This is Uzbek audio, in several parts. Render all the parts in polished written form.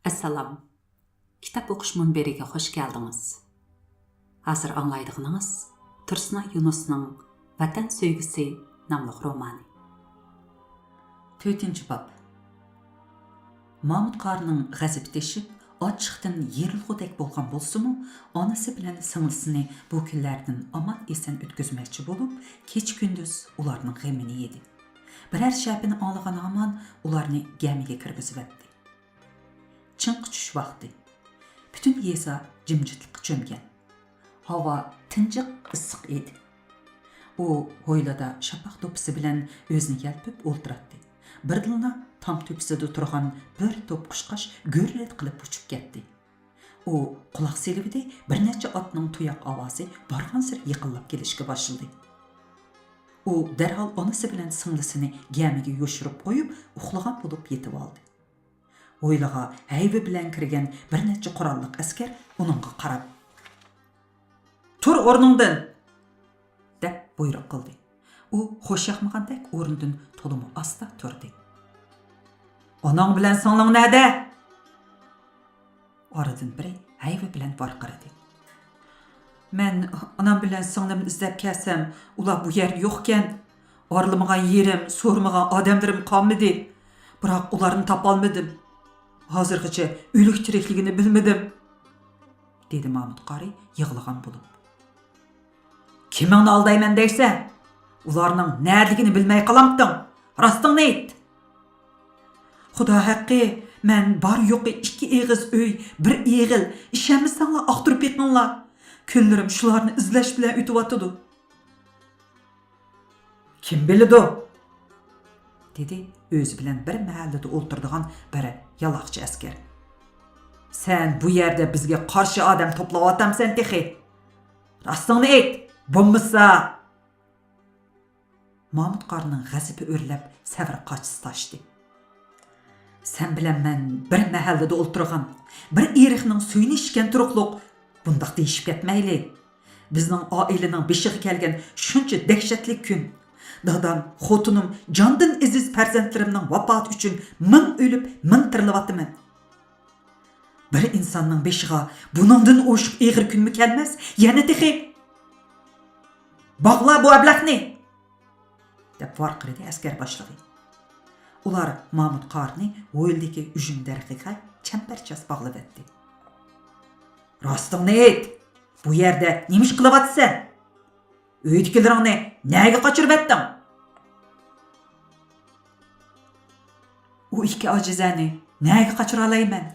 Assalom. Kitap o'qish munbiriga xush keldingiz. Hozir anglaydiganimiz Tursunoy Yunusning Vatan Söygüsü nomli romani. 4-bab. Mahmud Qarıning g'azabi teshib, ochiqdan yerilg'udek bo'lgan bo'lsa-mu, onasi bilan singlisini bu kunlardan omon eson o'tkazmoqchi bo'lib, kech-kunduz ularning g'amini yedi. Biror shapini olgan hamon ularni gamiga kirgizib etdi. Chınq tush vaqti. Bütün yeza jimjitlikqa cho'mgan. Havo tinjiq issiq edi. U hoylada shapaq to'pisi bilan o'zini yalpib o'ltiratdi. Birdilna tam to'pisida turgan bir to'p qushqash gurrat qilib uchib ketdi. U quloq selibida bir necha otning tuyoq ovozi borgan sir yiqilib kelishga boshladi. U darhol onasi bilan singlisini gamiga yo'shirib qo'yib, uxlagan bo'lib yetib oldi. O'ylaga haybi bilan kirgan bir necha qurolliq askar uningga qarab, "Tur o'rningdan!" deb buyruq qildi. U xo'shyoqmagandek o'rnidan to'limi asta turdi. "Onang bilan singling nada?" Oradan biri haybi bilan varqiradi. "Men onam bilan singlimni izlab kelsam, ular bu yer yo'qkan. Orlamagan yerim, so'rmagan odamlarim qolmadi. Biroq ularni topolmadim. Hozirgacha o'lik tirikligini bilmadim", dedi Mahmud Qari yig'lagan bo'lib. "Kimingni aldayman deysa, ularning nerligini bilmay qolamding. Rostingni ayt." "Xudo haqqi, men bar yo'qi 2 eg'iz uy, bir eg'il, ishonmasanglar aqtirib yiqinglar. Kunlarim shularni izlash bilan o'tyotdi." "Kim biladi?" dedi o'zi bilan bir mahallada o'ltirdigan bir yaloqchi askar. "Sen bu yerda bizga qarshi odam to'playapsan texi. Rostingni ayt, bo'lmasa." Mahmud Qarıning g'azabi o'rlab, savr qochisi toshdi. "Sen bilan men bir mahallada o'ltirgan, bir eriqning suyini ishgan turuqliq bundaq deyishib ketmayli. Bizning oilaning beshiga kelgan shuncha dahshatli kun. Dadam, xotinim, jondan aziz farzandlarimning vafoti uchun ming o'lib, ming tirilyapman. Bir insonning beshiga buningdan o'shiq eg'ir kunmi kelmas? Yana texi bog'la bu ablaqni!" deb varqirdi askar boshlig'i. Ular Mahmud Qarni o'yildagi ujum darqiqa chambarchas bog'lab etdi. "Rostingni ayt, bu yerda nima ish qilyapsan? Uydagilaringni nega qochirib etding?" "U ikki ojizani nega qochira olayman?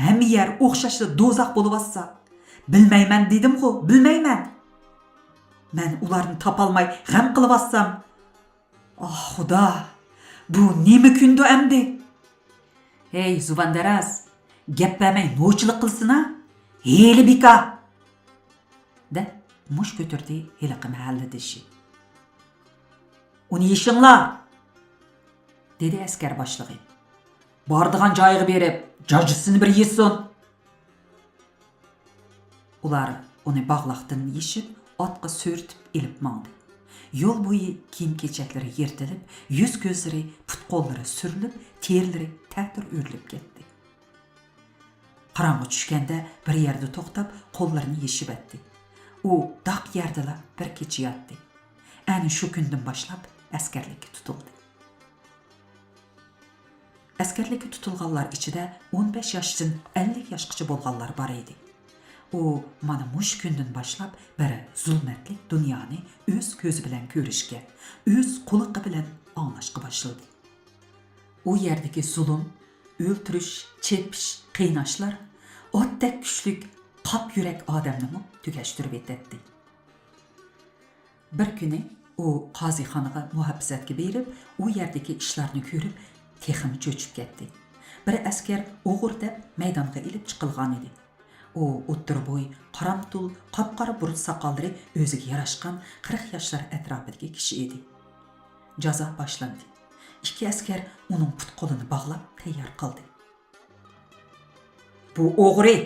Hamma yer o'xshashli do'zax bo'lib olsa. Bilmayman dedim-ku, bilmayman. Men ularni topolmay g'am qilib olsam, oh Xudo, bu nima kundi endi? Hey Zuvandaraz, gap bermay no'chilik qilsin-a? Heli bika!" de mush ko'tirdi heliqi mahalladoshi. "Uni yeshinglar!" dedi askar boshlig'i. "Bordigan joyiga berib, jojisini bir yesin." Ular uni bog'loqdan yeshib, otga so'rtib ilib mangdi. Yo'l bo'yi kiyim-kechaklari yirtilib, yuz-ko'zlari, put-qo'llari surilib, terlari ta'tir o'rilib ketdi. Qorong'i tushganda bir yerda to'xtab, qo'llarini yeshib etdi. U daq yerdala bir kecha yotdi. Ana shu kundan boshlab askarlikka tutildi. Askarlikka tutilganlar ichida 15 yoshdan 50 yoshgacha bo'lganlar bor edi. U mana mush kundan boshlab bir zulmatli dunyoni o'z ko'zi bilan ko'rishga, o'z quloqi bilan anglashga boshladi. U yerdagi zulm, o'ltirish, chepish, qiynashlar otdek kuchlik qop yurak odamni tugashtirib etdi. Bir kuni u qozixonaga muhabbisatga berib, u yerdagi ishlarni ko'rib, texim cho'chib ketdi. Bir askar o'g'ir deb maydonga ilib chiqilgan edi. U o'ttir bo'y, qaramtul, qop-qora burut soqollari o'ziga yarashgan 40 yoshlar atrofidagi kishi edi. Jazo boshlandi. 2 askar uning put-qo'lini bog'lab tayyor qildi. "Bu o'g'ri,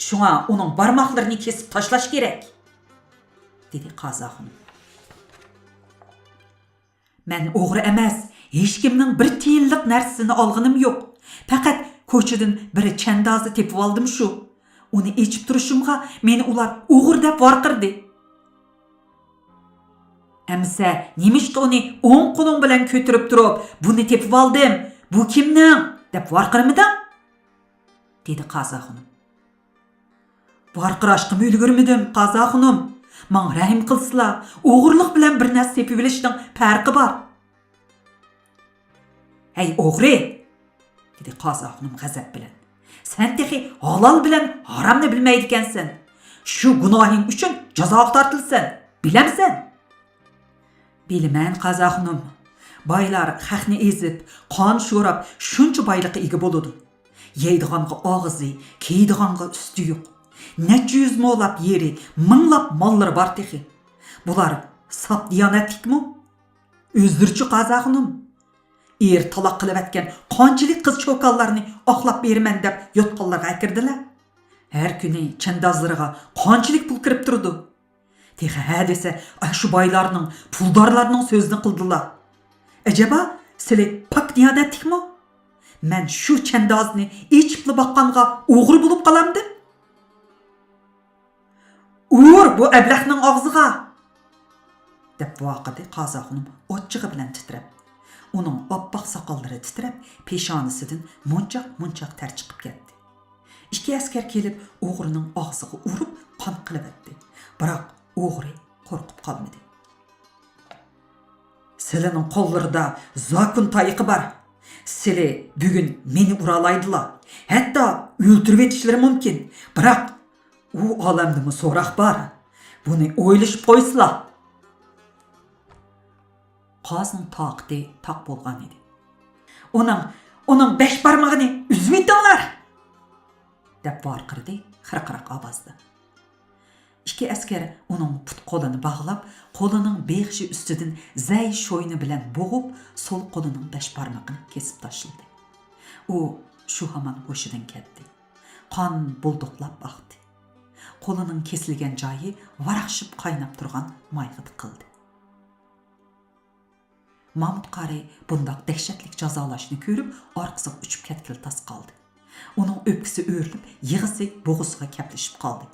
shunga uning barmoqlarini kesib tashlash kerak", dedi qozoxon. "Men o'g'ri emas, hech kimning bir tiyinlik narsasini olganim yo'q. Faqat Koçudun biri çendazı tepip aldım şu. Onu içip duruşumga meni ular uğur dep varqırdı. Emse nemişti onu 10 kolun bilen kötürüp durup bunu tepip aldım. Bu kimning? Dep varqırmıdan? Dedi Qaza xonum. Varqıraşqımı ülgürmüdüm Qaza xonum. Man rahim qılsıla uğurluq bilen bir nas tepip bilishning farqi bor. Hey oğri! Dedi Qaza xonum g'azab bilen. Sen tehi halal bilen haramni bilmeydikensen. Şu günahın üçün jazoga tortilsan, bilemsen? Bilmen Qaza xonum. Baylar haqni ezip, qon sho'rab shuncha bayliqqa ega bo'ladi. Yeydiganga og'izi, kiydiganga usti yo'q. Necha yuz mo'lab yeri, minglab mollari bor tehi. Bular sap diyonatlikmi? O'zdirchi Qaza xonum. Er talaq qilib atgan qanchalik qiz cho'kallarni oqlab beraman deb yotqanlarga kirdilar. Har kuni chandozlariga qanchalik pul kirib turdi. Tehi ha desa, shu boylarning, puldorlarning so'zini qildilar. Acaba sizlar pak diyonatlikmi? Men shu chandozni ichibli boqqanga o'g'ri bo'lib qolamdim. Ur bu ablahning og'ziga deb voqidi Qaza xonum ochchig'i bilan titrab. Onun oppoq soqollari titrab, peshonasidan munchoq ter chiqib ketdi. Ikki askar kelib, o'g'rining og'ziga urib, qon qilib etdi. Biroq o'g'ri qo'rqib qolmadi. Sizlarning qo'llarida zakon tayiqi bor. Sizlar bugun meni uralaydilar. Hatto o'ltirib etishlari mumkin. Biroq u olamda so'roq bor. Buni o'ylashib qo'ysizlar. Qazning taqdi taq bo'lgan edi. Onun 5 barmog'ini uzib etinglar deb varqirdi xirqiraq ovozda. Ikki askar uning put qo'lini bog'lab, qo'lining beg'ishi ustidan zay sho'yni bilan bo'g'ib, so'l qo'lining 5 barmog'ini kesib tashladi. U shu hamon hushidan ketdi. Qon bulduqlab oqdi. Qo'lining kesilgan joyi varaqshib qaynab turgan moyga tiqildi. Mahmud qari bundaq dehshatlik jazolashni ko'rib, orqasiga uchib ketgil tas qoldi. Uning o'pkisi o'rilib, yig'isi bo'g'isiga kaplashib qoldi.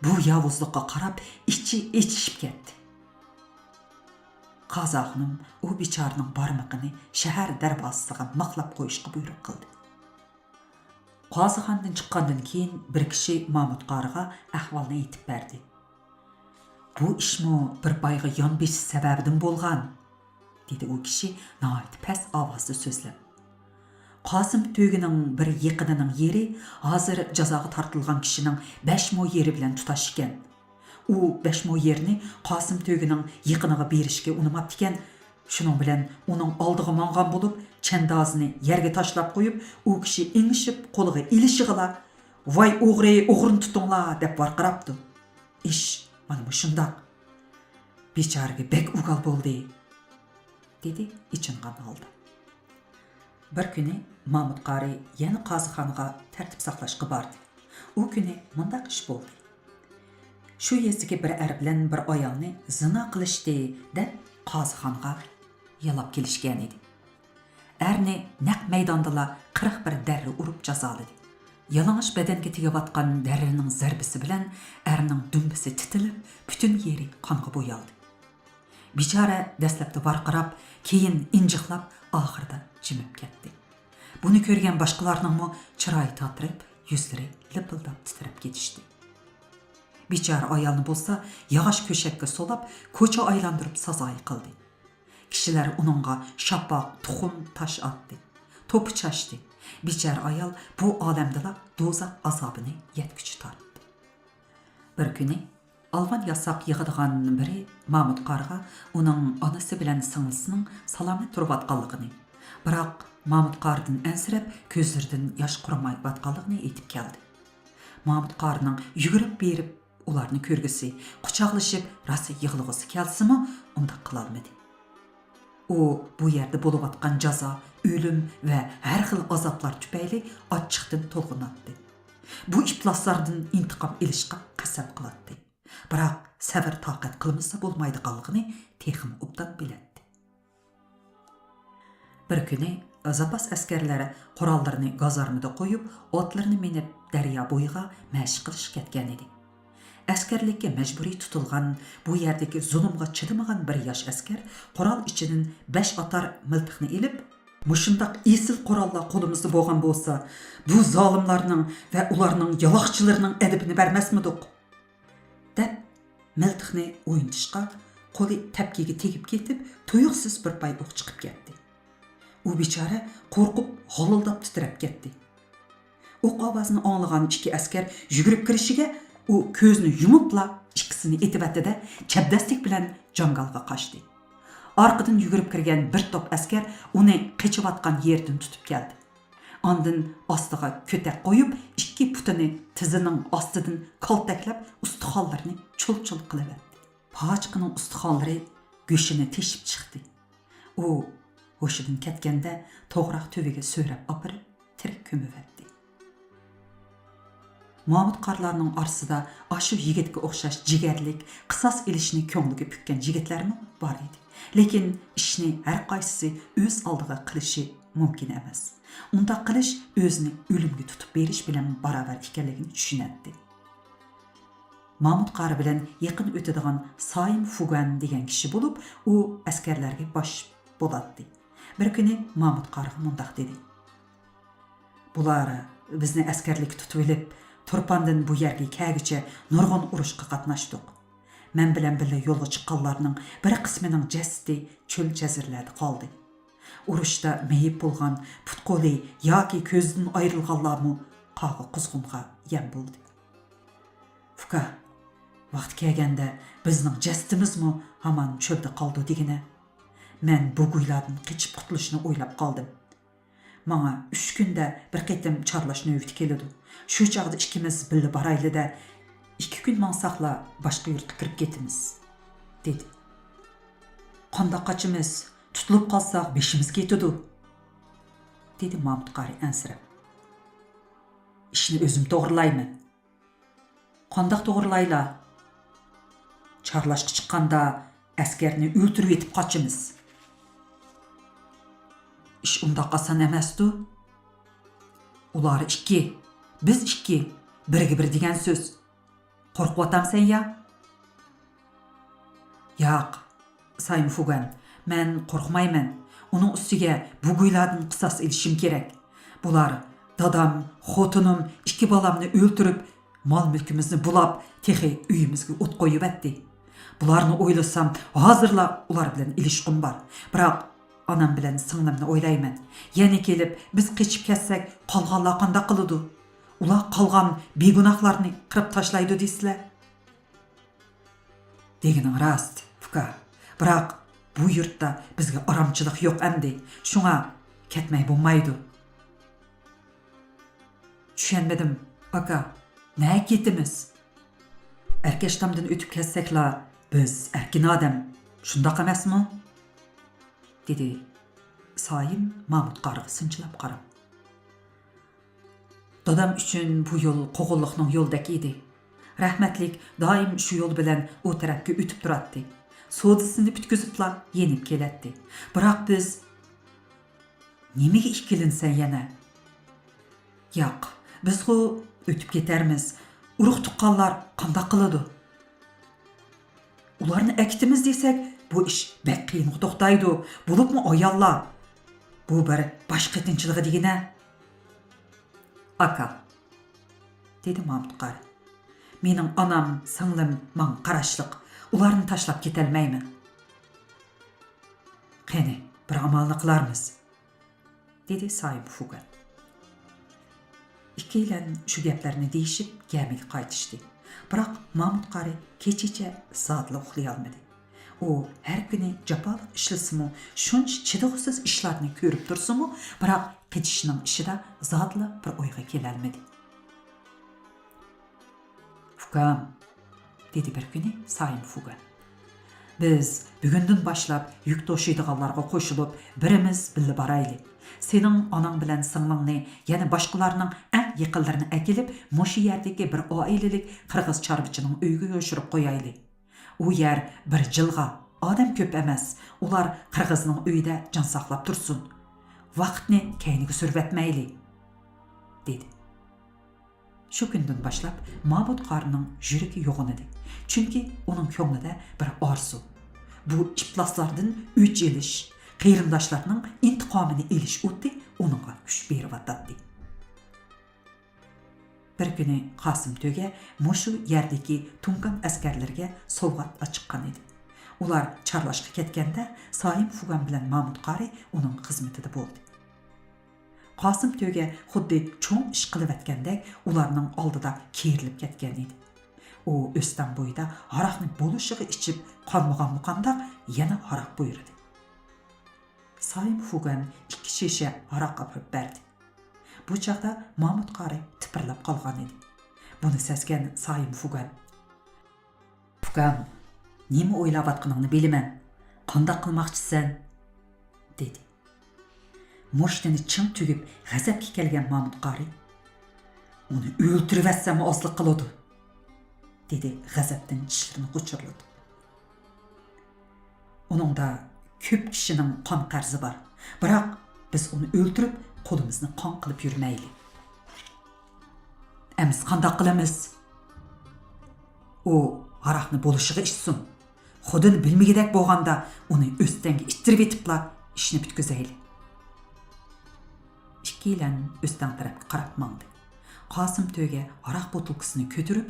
Bu yovuzlikqa qarab, ichi echishib ketdi. Qaza xonim u bichorning barmoqini shahar darvozasiga maqlab qo'yishga buyruq qildi. Qozixondan chiqqandan keyin bir kishi Mahmud qariga ahvolni aytib berdi. Bu ishmi bir boyga yon besish sababidan bo'lgan, dedi u kishi nihoyat past ovozda so'zlab. Qosim to'gining bir yaqinining yeri hozir jazoga tortilgan kishining 5 mo yeri bilan tutash ekan. U 5 mo yerni Qosim to'gining yaqiniga berishga unamabdi ekan. Shuning bilan uning oldiga mongan bo'lib, chandozni yerga tashlab qo'yib, u kishi ingishib qo'liga ilishig'ila, "Voy o'g'ri, o'g'rini tutinglar" deb varqirabdi. Ish mana shundoq. Bechoraga bek ugal bo'ldi, dedi ichingan holda. Bir kuni Mahmud qari yana qozixonga tartib saqlashga bordi. U kuni mundaq ish bo'ldi. Shu yesiga bir er bilan bir ayolni zina qilishdi deb qozixonga yalab kelishgan edi. Erni naq maydondala 41 darri urib jazoladi. Yalang'och badanga tegayotgan darrining zarbisi bilan erning dumbisi titilib, butun yeri qonga bo'yaldi. Bichora dastlabda varqirab, keyin injiqlab, oxirida jimib ketdi. Buni ko'rgan boshqalarning chiroyi tatirib, yuzlari lipildab titrab ketishdi. Bichora ayolni bo'lsa, yog'och ko'shakka solab, ko'cha aylantirib sazoyi qildi. Kishilar uningga shapoq, tuxum tosh otdi, to'pi chashdi. Bichora ayol bu olamda do'zax azobini yetguchi tortdi. Bir kuni Alvan yasoq yig'adigan biri Mahmud qariga uning onasi bilan singlisining salomat turayotganligini, biroq Mahmud qaridan ansirab, ko'zlaridan yosh qurmayotganligini aytib keldi. Mahmud qarining yugurib berib ularni ko'rgisi, quchoqlashib, rosa yig'lig'isi kelsimi, unda qila olmadi. U bu yerda bo'lib atgan jazo, o'lim va har xil azoblar tufayli ochiqdan to'lg'inatdi. Bu ifloslardan intiqom olishga qasam qiladi. Biroq sabr toqat qilmasa bo'lmaydiganligini texim obdan biladi. Bir kuni zapas askarlari qurollarını gazarmada qo'yib, otlarını minib daryo bo'yiga mashq qilish ketgan edi. Askarlikka majburiy tutilgan, bu yerdagi zulmga chidamagan bir yosh askar qurol ichidan 5 atar miltiqni ilib, "Mushundaq esil qurollar qo'limizda bo'lgan bo'lsa, bu zolimlarning va ularning yaloqchilarining adabini bermasmidik?" deb miltiqni o'yintishqa qo'li tapkiga tegib ketib, tuyuqsiz bir pay o'q chiqib ketdi. U bechora qo'rqib, g'olildab titrab ketdi. O'q ovozini anglagan ikki askar yugurib kirishiga u ko'zni yumibla ikkisini etibatida chabdastlik bilan jangalga qochdi. Orqadan yugurib kirgan bir top askar uni qechiyotgan yerdan tutib keldi. Ondan ostiga ko'tak qo'yib, ikki putini tizining ostidan kaltaklab, ustixonlarini chul-chul qilaverdi. Pochqining ustixonlari go'shini teshib chiqdi. U hushidan ketganda to'g'roq tuviga so'rab opirib, tirik ko'miverdi. Mahmud qarlarning orasida ashu yigitga o'xshash jigarlik, qisos ilishni ko'ngliga pukkan yigitlarmi bor edi. Lekin ishni har qaysisi o'z oldiga qilishi mumkin emas. Unda qilish o'zini o'limga tutib berish bilan barobar ekanligini tushunadi. Mahmud qari bilan yaqin o'tadigan Saim Fugan degan kishi bo'lib, u askarlarga bosh bo'ladi. Bir kuni Mahmud qariga mundaq dedi: "Bular bizni askarlik tutib olib, Turpandan bu yerga kelguncha nurg'un urushga qatnashdik. Men bilan birga yo'lga chiqqanlarning bir qismining jasadi cho'l jazirlarda qoldi. Urushda meyib bo'lgan, put-qo'li yoki ko'zdan ayrilganlarmi qog'i quzg'unga yem bo'ldi. Fuka, vaqt kelganda bizning jasadimizmi hamon cho'lda qoldi degina. Men bu guylardan qechib qutulishni o'ylab qoldim. Manga 3 kunda bir qitim charlash navbati keladi. Shu chaqda ikkimiz birga borayli-da 2 kun mansaqla boshqa yurtga kirib ketimiz", dedi. "Qandoq qochimiz? Tutilib qolsak beshimiz ketadi", dedi Mahmud qari ansirab. "Ishni o'zim to'g'rilayman." "Qandoq to'g'rilayla? Charlashga chiqqanda askarni o'ltirib yetib qochimiz." "Ish undoq oson emas-ku. Ular 2, biz 2, biriga bir degan so'z. Qo'rqib otamsan ya?" "Yo'q, Saim Fugan, men qo'rqmayman. Uning ustiga bu guylardan qisos ilishim kerak. Bular dadam, xotinim, 2 bolamni o'ltirib, mol-mulkimizni bulab, texi uyimizga o't qo'yib etdi. Bularni o'ylasam, hozirla ular bilan ilishqim bor. Biroq onam bilan singlimni o'ylayman. Yana kelib biz qechib ketsak, qolganlar qanday qiladi? Ular qolgan begunohlarni qirib tashlaydi deysizlar." "Deganing rost, Fuka. Biroq bu yurtda bizga oromchilik yo'q endi. Shunga ketmay bo'lmaydi." "Tushunmadim, aka. Nega ketimiz? Erkashtamdan o'tib ketsaklar, biz erkin odam. Shundoq emasmi?" dedi Saim Mahmud qariga sinchilab qarab. "Dadam uchun bu yo'l qo'g'illiqning yo'ldagi edi. Rahmatlik doim shu yo'l bilan u tarafga o'tib turadi. Sodisini bitkizibla yenib keladi. Biroq biz nimaga ikkilinsan yana? Yo'q, biz o'tib ketarmiz. Urug' tuqqanlar qanday qiladi? Ularni akitimiz desak, bu ish bek qiyin to'xtaydi. Bo'libmi ayollar? Bu bir bosh qitinchiligi degina." "Aka", dedi Mahmud qari. "Mening onam, singlim men qarashliq. Ularni tashlab ketolmayman." "Qani, bir amalni qilarmiz", dedi Saim Fugan. Ikkilan shu gaplarni deyishib, gamiga qaytishdi. Biroq Mahmud qari kechicha zotli uxlay olmadi. U har kuni jafoliq ishlasimi, shuncha chidog'siz ishlarni ko'rib tursimi, biroq qechishning ishida zotli bir o'yga kela olmadi. "Fukan", dedi bir kuni Saim Fugan. "Biz bugundan boshlab yuk to'shiydiganlarga qo'shilib, birimiz birga boraylik. Sening onang bilan singlingni, yana boshqalarning eng yaqinlarini akilib, mushu yerdagi bir oilalik qirg'iz chorbichining uyiga yo'shirib qo'yaylik. U yer bir jilg'a, odam ko'p emas. Ular qirg'izning uyida jon saqlab tursin. vaqtni keyniga survatmayli, dedi. Shu kundan boshlab Mahmud qarining yuragi yo'g'inadi. Chunki uning ko'nglida bir orzu. Bu ifloslardan o'ch elish, qarindoshlarning intiqomini elish o'ti uningga kuch beryotdi. Bir kuni Qosim To'ga mushu yerdagi tungan askarlarga sovg'at chiqqan edi. Ular charlashga ketganda Soyim Fugan bilan Mahmud qari uning xizmatida bo'ldi. Qosim To'ga xuddi cho'ng ish qilayotgandek ularning oldida kerilib ketgan edi. U o'stan bo'yida aroqni bo'lishiga ichib qolmagan muqanda yana aroq buyurdi. Soyim Fugan 2 shisha aroq olib berdi. Bu chaqda Mahmud qari tipirlab qolgan edi. Buni sezgan Soyim Fugan: "Fugan, nima o'ylayotganingni bilaman. Qanday qilmoqchisan?" dedi. Mushtini ching tugib g'azabga kelgan Mahmud qari: "Uni o'ltirvatsam ozlik qiladi", dedi g'azabdan tishlarini qo'chirladi. Uningda ko'p kishining qon qarzi bor, biroq biz uni o'ltirib qo'limizni qon qilib yurmayli. Amiz qanday qilamiz? U aroqni bo'lishiga ichsin. Xudini bilmagidek bo'lganda uni o'stanga ittirib etibla ishni bitkazayli. Ikkilan o'stan tarafga qarab mangdi. Qosim To'ga aroq botilkasini ko'tarib,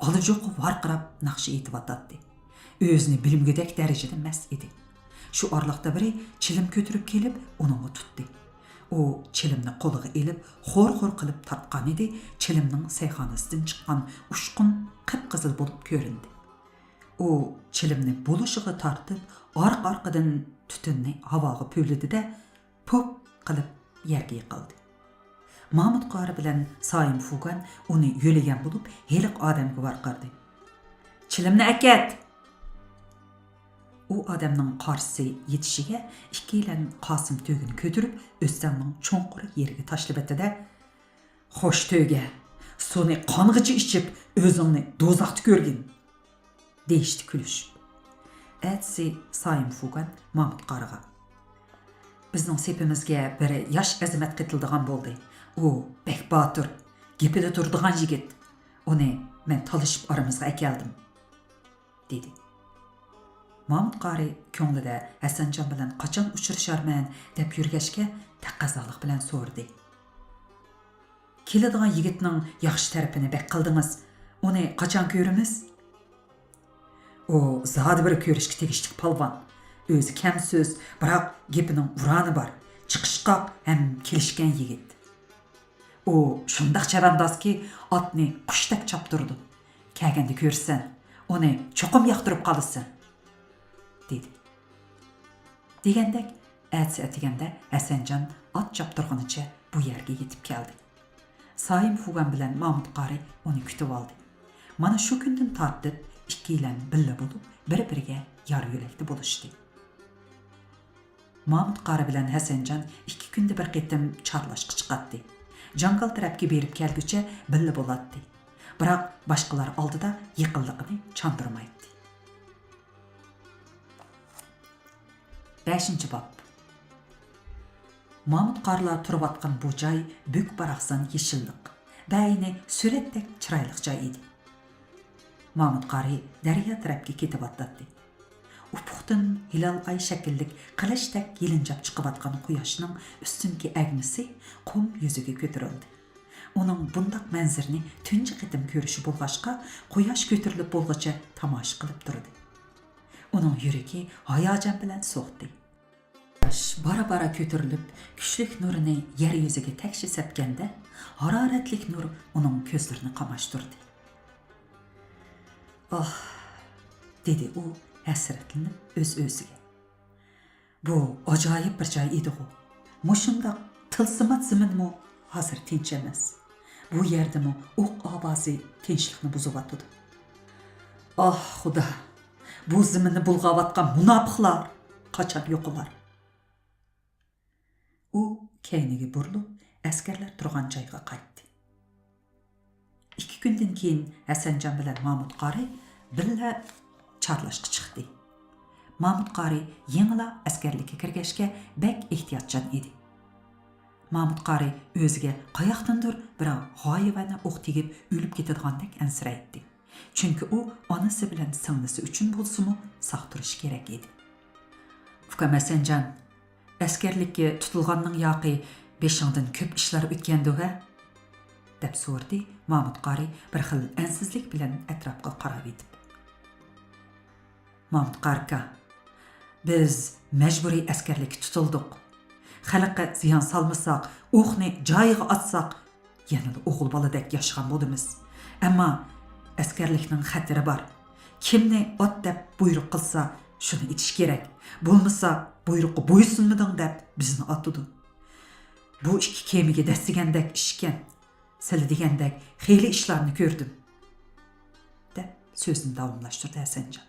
olijoqqa varqirab naqshi aytib O'zini bilmagidek darajada mast edi. Shu orliqda biri chilim ko'tarib kelib, uningga tutdi. U chilimni qo'liga elib, xo'r-xo'r qilib tartgan edi. Chilimning sayxonasidan chiqqan ushqun qip-qizil bo'lib ko'rindi. U chilimni bo'lishiga tortib, orqa-orqadan tutunni havoga puvladi-da, pop qilib yerga yiqildi. Mahmud qari bilan Soyim Fugan uni yo'lagan bo'lib, heliq odamga varqirdi. "Chilimni akat!" U odamning qarshisi yetishiga ikkilan Qosim To'gini ko'tarib, o'stanning cho'nqur yeriga tashlab etdi-da, "Xo'sh To'ga, suni qong'ichi ichib, o'zingni do'zaxda ko'rgin", deyishdi kulish. Atsi Soyim Fugan Mahmud qariga: "Bizning sepimizga bir yosh azimat qitildigan bo'ldi. U bek botir, gapida turadigan yigit. Uni men talishib aramizga akeldim", dedi. Mahmud qari ko'nglida Hasanjon bilan qachon uchrasharman deb yurgashga taqozolik bilan so'radi: "Keladigan yigitning yaxshi tarafini bek qildingiz. Uni qachon ko'ramiz?" "U zodi bir ko'rishga tegishli polvon. O'zi kam so'z, biroq gapining urani bor. Chiqishqoq ham kelishgan yigit. U shundoq chavandozki, otni qushdek choptirdi. Kelganda ko'rsan, uni cho'qim yoqtirib qolasan", dedi. Degandek, atsi atiganda Hasanjon ot choptirganicha bu yerga yetib keldi. Soyim Fugan bilan Mahmud qari uni kutib oldi. Mana shu kundan tortib ikkilan billa bo'lib, bir-biriga yor yo'lakda bo'lishdi. Mahmud qari bilan Hasanjon 2 kunda bir qitim charlashga chiqatdi. Jangal tarafga berib kelguncha billa bo'ladi. Biroq boshqalar oldida yiqilligini chandirmaydi. 5-bob. Mahmud qarilar turayotgan bu joy buk baraqsan yeshillik. Bayni suratdek chiroyli joy edi. Mahmud qari daryo tarafga ketib o'tdi. Ufuqdan hilal ay shakllik qilishdek yilinjab chiqayotgan quyoshning ustunki agnisi qum yuziga ko'tarildi. Uning bundaq manzarni tunji qitim ko'rishi bo'lg'achqa, quyosh ko'tarilib bo'lgacha tomosha qilib turdi. Uning yuragi hayajon bilan so'qdi. Quyosh bara-bara ko'tarilib, kuchlik nurini yer yuziga takshi sepganda, haroratlik nur uning ko'zlarini qamashtirdi. "Oh", dedi u hasratlanib o'z-o'ziga. "Bu ajoyib bir joy edi-ku. Mushundoq tilsimat ziminmi hozir tinch emas. Bu yerdami o'q ovozi tinchlikni buzayotdi. Oh Xudo, bu ziminni bulg'ayotgan munofiqlar qachon yo'qilar?" U keyniga burilib, askarlar turgan joyga qaytdi. 2 kundan keyin Hasanjon bilan Mahmud qari birga charlashga chiqdi. Mahmud qari yengila askarlikka kirgashga bek ehtiyotchan edi. Mahmud qari o'ziga qayoqdandir bir g'oyibona o'q tegib o'lib ketadigandek ansiraydi. Chunki u onasi bilan singlisi uchun bo'lsa-mu saq turish kerak edi. Uka Masanjan, askarlikka tutilganning yoqi beshingdan ko'p ishlar o'tgandi-ha? deb so'rdi Mahmud qari bir xil ansizlik bilan atrofga qarab etib. Mahmud qarka, biz majburiy askarlikka tutildik. Xalqqa ziyon salmasak, o'qni joyiga atsak, yana o'g'il boladek yashagan bo'lamiz. Ammo askarlikning xatiri bor. Kimni ot deb buyruq qilsa, shuni etish kerak. Bo'lmasa, buyruqqa bo'ysunmading deb bizni otdi. Bu ikki kemiga dastigandek ishkan. Sizlar degandek xeyli ishlarni ko'rdim. deb so'zini davomlashtirdi Hasanjon.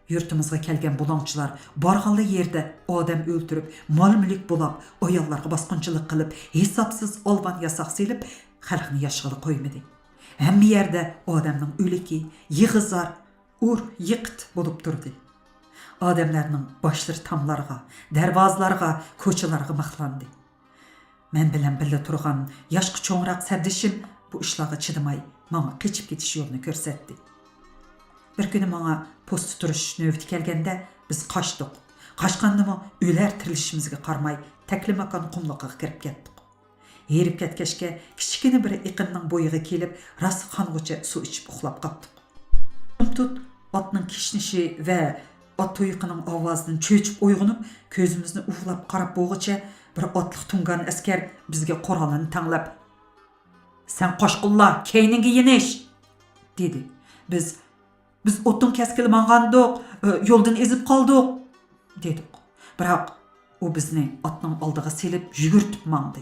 Yurtimizga kelgan bulongchilar borganlı yerda odam o'ltirib, mol-mulk bo'lib, ayollarga bosqinchilik qilib, hisobsiz olvan yasoq selib, xalqni yashg'ili qo'ymadi. Hamma yerda odamning o'liki, yig'izar, yiqit bo'lib turdi. Odamlarning boshlari tomlarga, darvozalarga, ko'chalarga maqlandi. Men bilan birga turgan yoshqi cho'ngroq sabdishim bu ishlarga chidamay, menga qechib ketish yo'lini ko'rsatdi. Bir kuni menga post turish navbati kelganda biz qochdik. Qochgandimi o'lar tirilishimizga qaramay taklimakan qumliqqa kirib ketdik. Yerib ketgachga kichkina bir iqinning bo'yiga kelib, rost qong'icha suv ichib uxlab qoldik. Tut otning kishnishi va ot to'yiqining ovozidan cho'chib uyg'onib, ko'zimizni uflab qarab bo'g'icha bir otliq tungan askar bizga qurolini tanglab, "Sen qo'shqullar, keyninga yenish!" dedi. Biz o'tin kaskili mangandik, yo'ldan ezib qoldik, dedik. Biroq u bizni otning oldiga selib yugurtib mangdi.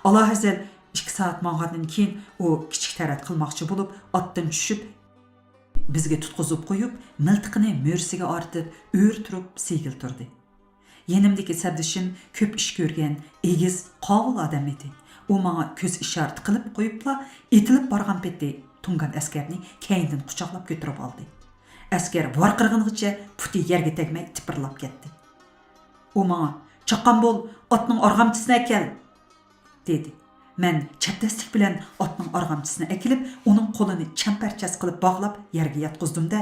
Allohazal 2 soat mangandan keyin u kichik tarat qilmoqchi bo'lib, otdan tushib, bizga tutqizib qo'yib, miltiqini mo'rsiga ortib, o'rtirib segil turdi. Yenimdagi sabdishim ko'p ish ko'rgan, egiz, qovul odam edi. U menga ko'z ishorat qilib qo'yibla, etilib borgan paytda tungan askarni keyindan quchoqlab ko'tarib oldi. Askar varqirg'ingacha puti yerga tegmay tipirlab ketdi. U menga "Chaqqan bo'l, otning org'amchisini akal" dedi. Men chapdastlik bilan otning org'amchisini akilib, uning qo'lini champarchas qilib bog'lab yerga yotqizdim-da,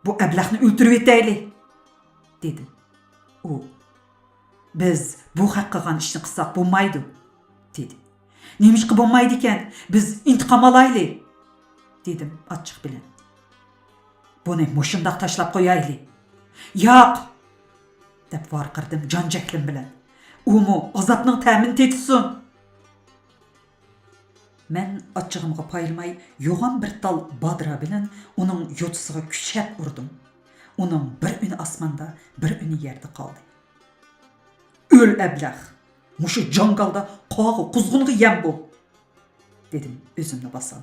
"Bu ablahni o'ltirib etaylik" dedi. U "Biz bu haq qilgan ishni qilsak bo'lmaydi" dedi. "Nemishqa bo'lmaydi ekan? Biz intiqom olaylik" dedim ochiq bilan. "Buni mushundoq tashlab qo'yaylik." "Yo'q" deb varqirdim jonjaklim bilan. "Umu azobning ta'min tetsin." Men ochig'imga payilmay, yo'g'on bir tal bodra bilan uning yo'tisiga kuchab urdim. Uning bir uni osmonda, bir uni yerda qoldi. "O'l ablah, mushu jangalda qog'i quzg'unga yem bo'l" dedim o'zimni bosam.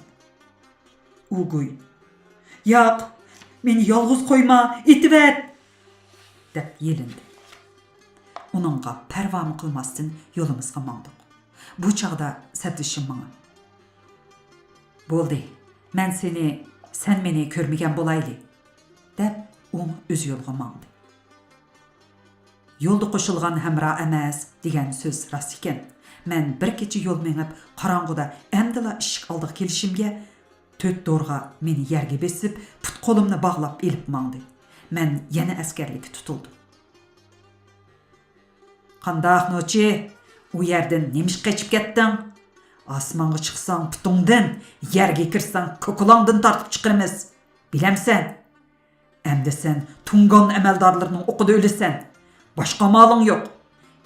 U go'y, "Yo'q, meni yolg'iz qo'yma, itibat" deb yelindi. Uningga parvomi qilmasdan yo'limizga mangdik. Bu chog'da sabdishim menga, "Bo'ldi, men sen meni ko'rmagan bo'layli" deb o'z yo'liga mangdi. "Yo'lda qo'shilgan hamra emas" degan so'z rost ekan. Men bir kecha yo'l mengib, qorong'uda amdila eshik oldiga kelishimga 4 do'rg'a meni yerga besib, put qo'limni bog'lab elib mangdi. Men yana askarlikka tutildim. "Qandoq nochi? U yerdan nemish qochib ketding? Osmonga chiqsang putungdan, yerga kirsang ko'kulongdan tortib chiqaramiz. Bilamsan? Endi sen tungon amaldorlarning o'qida o'lasan. Boshqa moling yo'q.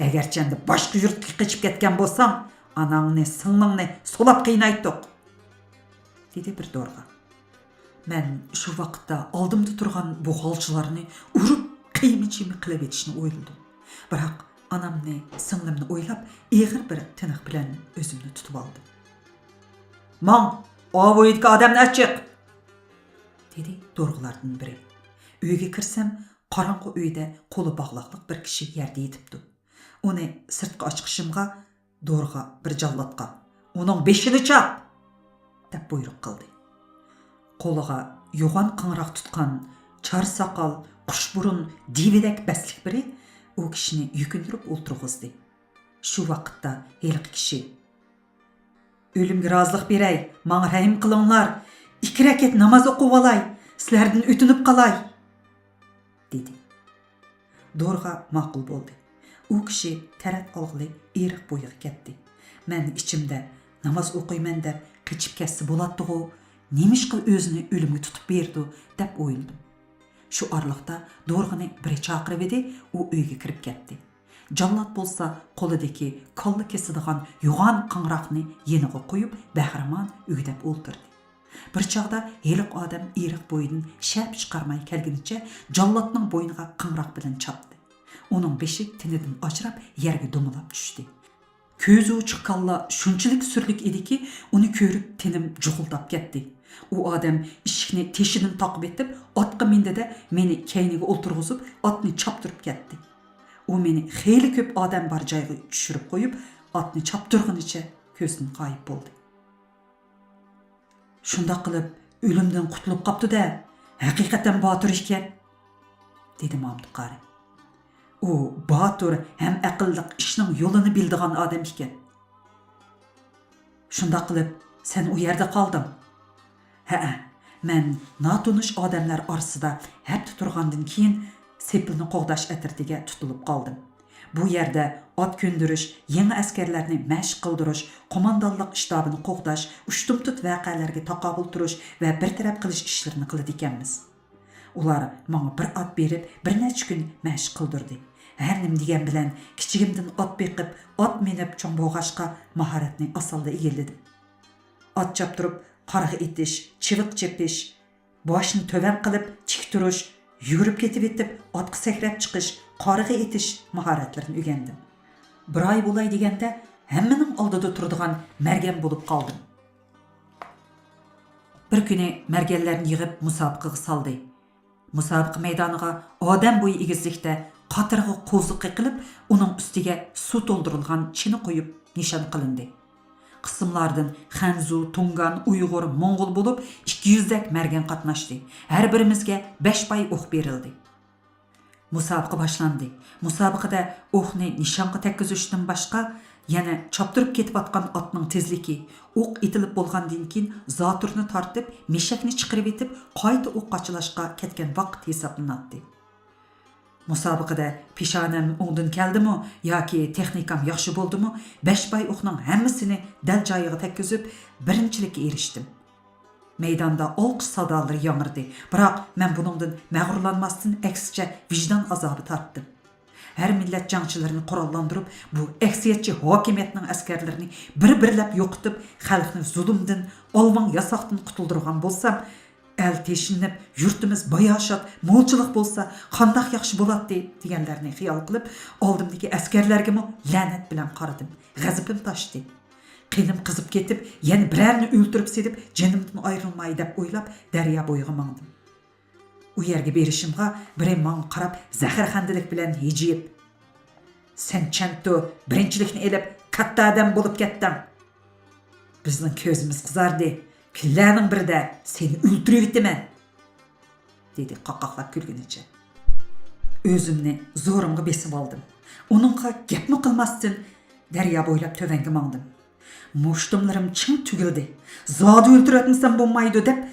Agarchanda boshqa yurtga qochib ketgan bo'lsang, anangni, singlingni solab qiynaytdik" dedi bir do'rg'a. Men shu vaqtda oldimda turgan bu holchilarni urib qiymichimi qilib etishni o'yladim. Biroq anamni, singlimni o'ylab, eg'ir bir tiniq bilan o'zimni tutib oldim. "Mang, ovoyidga odamni achiq" dedi do'rg'alardan biri. Uyga kirsam, qorong'u uyda qo'li bog'liqliq bir kishi yerda yetibdi. Uni sirtqa ochqishimga do'rg'a bir jallodga "Uning beshini chop" deb buyruq qildi. Qo'liga yo'g'on qing'roq tutgan char soqol, qushburun, dividek baslik biri u kishini yukintirib o'ltirg'izdi. Shu vaqtda heliqi kishi: "Ölümge razılık berey, maňa rahim kılыңlar. 2 rakat namaz okup alay, sizlerden ötünüp kalay," dedi. Dorga maqul boldy. U kishi tarat algyly eriq boýuga ketdi. Men içimde namaz okuyman dep qıçıp kesse bolatdygy, nemişqil özüni ölümge tutup berdi dep oýladım. Şu arlıqda Dorgany biri çakyryp edi, u öýge kirip ketdi. Jallat bolsa kolideki kalla kesidigan yuğan qangraqny yeniga qoyup bahraman ügdep oltyrdy. Bir çağda heliq adam eriq boýundan şäp çıkarmay kelgeniçe jallatnyň boynuga qangraq bilen çapdy. Onun beşi tinidan ajrap yerge domulap düşdi. Közü uçuk kalla şunçilik sürlük ediki, onu körüp tenim juguldap ketdi. O adam işikni teşidin takip etip, atqa mindi de meni keynige olturguzup, atni çaptırıp ketdi. O meni xeyli köp adam bar jayga düşürüp koyup, atni çaptırgınıça közün kayıp boldy. "Şunda qılıp, ölümden qutulup qaptı da, haqiqatan batır işken," dedi Mamduk Qari. O batur hem aqyllyk işning yolunu bildigan adam iken. "Şunda qılıp, sen o yerde qaldyň." "Ha, men natunish adamlar arasida hep turgandan keyin sepilni qoğdaş etirtiga tutulup qaldım. Bu yerde at köndürüş, yeni askerlerini məşq qıldırış, komandallık iştabını qoğdaş, uçtum tut vaqalarga taqabul turuş ve bir taraf qilish işlerini qılıdı ekenmiz. Ular maňa bir at berip, bir neçe gün məşq qıldırdı. Her nim degen bilen kiçigimden at beqip, at menip çoň boğaşqa maharatni asalda egelledi. At çaptırıp, qargı etiş, çivik çepiş, başını töven qılıp, çik turuş, yürüp ketip etip, atqı sekrep çıkış, qargı etiş maharatlarini ögendim. Bir ay bolay degende, hemmenin aldıda turduğan mergen bolup qaldım. Bir güni mergenlerini yığıp musabıqıga saldı. Musabıqı meydanıga adam boyu egizlikte qatırğı qozu qıqılıp, onun üstüge su doldurulgan çini koyup nişan qılındı. Kısımlardan Xanzu, Tungan, Uyghur, Mongol bolup 200dek mergen qatnaşdı. Her birimizge 5 pay oq berildi. Musabıqı başlandı. Musabıqıda oqni nişanqa tekkizişden başqa, yana çaptırıp ketip atqan atның tezliki, oq itilip bolgandan keyin zaturni tartib, meshakni chiqirib etib, qayta oq qaçılashqa ketgan vaqt hesaplanatdi. Musabıqada pişanem oňdan keldimi yoki texnikam yaxshi boldimi, 5 pay oqning hammasini dal joyiga tekkizib, birinchilikka erişdim. Meydanda alqış sadalary yaňyrdy. Biroq men buningdan mag'rurlanmasdan aksiçe vicdan azabı tartdım. Her millet jaňçylaryny qurallandırıp, bu eksiyetçi hakimiyetning askerlerini bir-birlep yoqıtıp, xalqni zulümden, alman yasaqdan qutuldurgan bolsam, el teşinip, yurtimiz bayaşat, molçılık bolsa, qandaq yaxşı bolatdy degenlerini xiyal qılıp, aldımdaki askerlerge lanet bilen qaradım. Gazipim taşdy. Qinim qızıp ketip, yani birerini öldürüp sedip, jenimden ayrılmay dep oylap, darya boyuga maňdym. O yerge berişimga bire maňa qarap, zahirhandilik bilen hejiyip, "Sen çentto birinçilikni elip, katta adam bolup ketdiň. Bizning közümüz qızardy. Killäniň birde seni öldürüp etdimen," dedi qaqaqlap gülgeniçe. Özümni zorumga besip aldım. Onunğa gepmi qılmasdan darya boylap tövenge maňdym. Moştumlarım çın tügildi. "Zady öldüretmesem bolmaydy" dep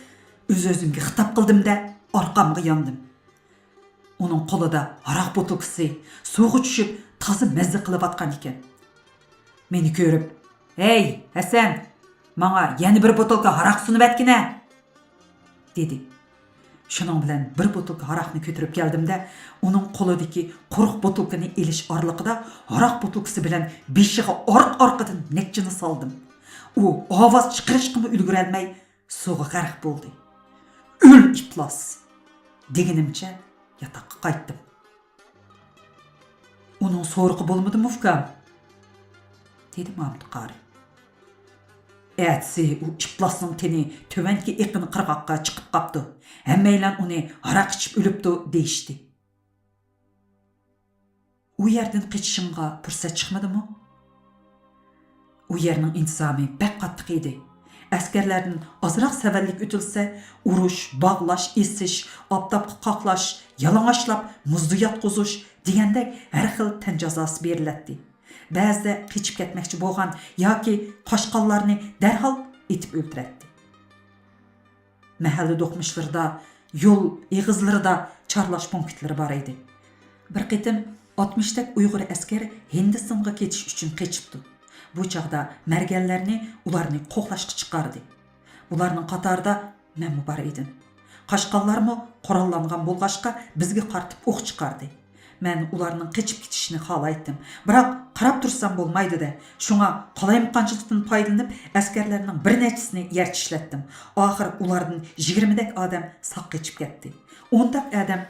öz-özümge hitap qıldım da arkamga yandım. Onun qolida arak botulkisi suğa düşüp tazy mezzi qılıp atgan eken. Meni görüp, "Hey, Hasan, maňa ýani bir botulka arak sunup ätkine," dedi. Şunun bilen bir botulka arakny kötürüp geldim de, onun qolidaki quruq botulkany eliş arlyqyda arak botulkisi bilen beşiğe arq-arqadan netçini saldım. O avaz çıqırışqymy ulgurelmey suğa garq boldy. "Öl itlas!" degenimçe yatakka qaytdım. "Onun sorqy bolmady mufkam?" dedi Mamduk Qari. "Ätsi o itlasning teni tövenki eqini qırğaqqa çıqıp qapdy. Hemmeýlan onu arak içip ölüpdi" deyişdi. O yerden qeçişimga pursat çıkmadymy? O yerning intizamy bek qattiq edi. Askerlerden azraq severlik ötülse, uruş, bağlaş, esiş, aptapqı qaqlaş, yalaňaşlap, muzdy yatquzuş degende her xil ten jazasy beriletdi. ba'zida qechib ketmoqchi bo'lgan yoki qochqonlarni darhol etib o'ldiratdi. Mahalla do'qmishlarida, yo'l eg'izlarida charlash punktlari bor edi. Bir qitim 60 dak Uyg'ur askari Hindistonga ketish uchun qechibdi. Bu chaqda marganlarni ularni qo'qlashga chiqardi. Ularning qatorida men bor edim. Qochqonlarmi qurollangan bo'lg'achqa bizga qartib o'q chiqardi. Men ularning qechib ketishini xohlaydim. Biroq qarab tursam bo'lmaydi-da. Shunga qalaymaqonchilikdan foydalanib, askarlarning bir nechasini yer tishlatdim. Oxir ulardan 20 dak odam saq qechib ketdi. 10 dak odam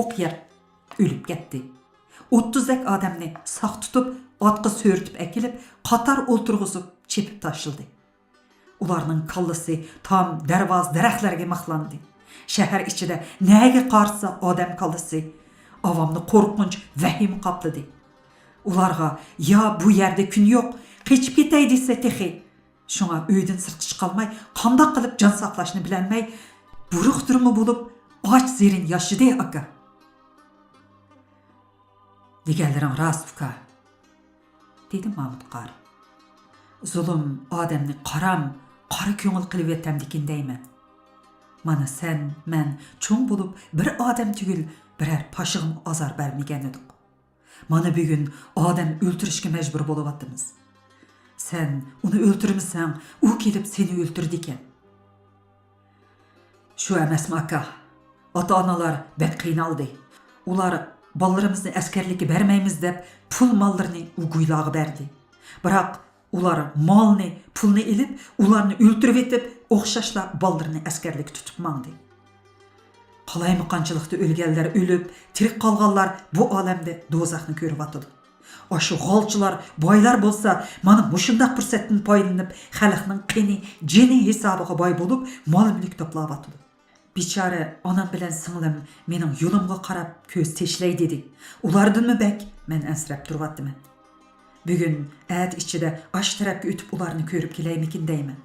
o'q yeb o'lib ketdi. 30 dak odamni saq tutib, otqa so'rtib akilib, qator o'ltirg'izib chepib tashildi. Ularning kallasi tam darvoz daraxtlarga maqlandi. Shahar ichida nega qarsa odam kallasi avamni qo'rqinch vahim qopladi. Ularga "Ya bu yerda kun yo'q, qechib ketay" desa texi. Shunga uydan sirtqa chiqolmay, qanday qilib jon saqlashni bilolmay, buruq turmi bo'lib, och zerin yashidi aka. Deganlaring rost uka, dedi Mahmud qari. Zulm odamni qora ko'ngil qilib etamdikin deyman. Mana sen, men cho'ng bo'lib bir odam tugul biror pashig'im azor bermagan edik. Mana bugun odam o'ltirishga majbur bo'lyapmiz. Sen uni o'ltirmasang, u kelib seni o'ltirdi ekan. Shu emasmi aka? Ota-onalar bek qiynaldi. Ular bolalarimizni askarlikka bermaymiz deb pul mollarini uguylag'i berdi. Biroq ular molni, pulni elib, ularni o'ltirib etib, o'xshashla bolalarni askarlikka tutib mangdi. Qalaymaqonchilikda o'lganlar o'lib, tirik qolganlar bu olamda do'zaxni ko'rib atadi. Shu g'olchilar, boylar bo'lsa, mana mushundaq fursatdan foydalanib, xalqning qini, jini hisobiga boy bo'lib, mol-mulk to'plab atadi. Bichora onam bilan singlim mening yo'limga qarab ko'z teshlay dedi. Ulardanmi bek men ansirab turibdiman. Bugun at ichida ash tarafga o'tib ularni ko'rib kelaymikin deyman.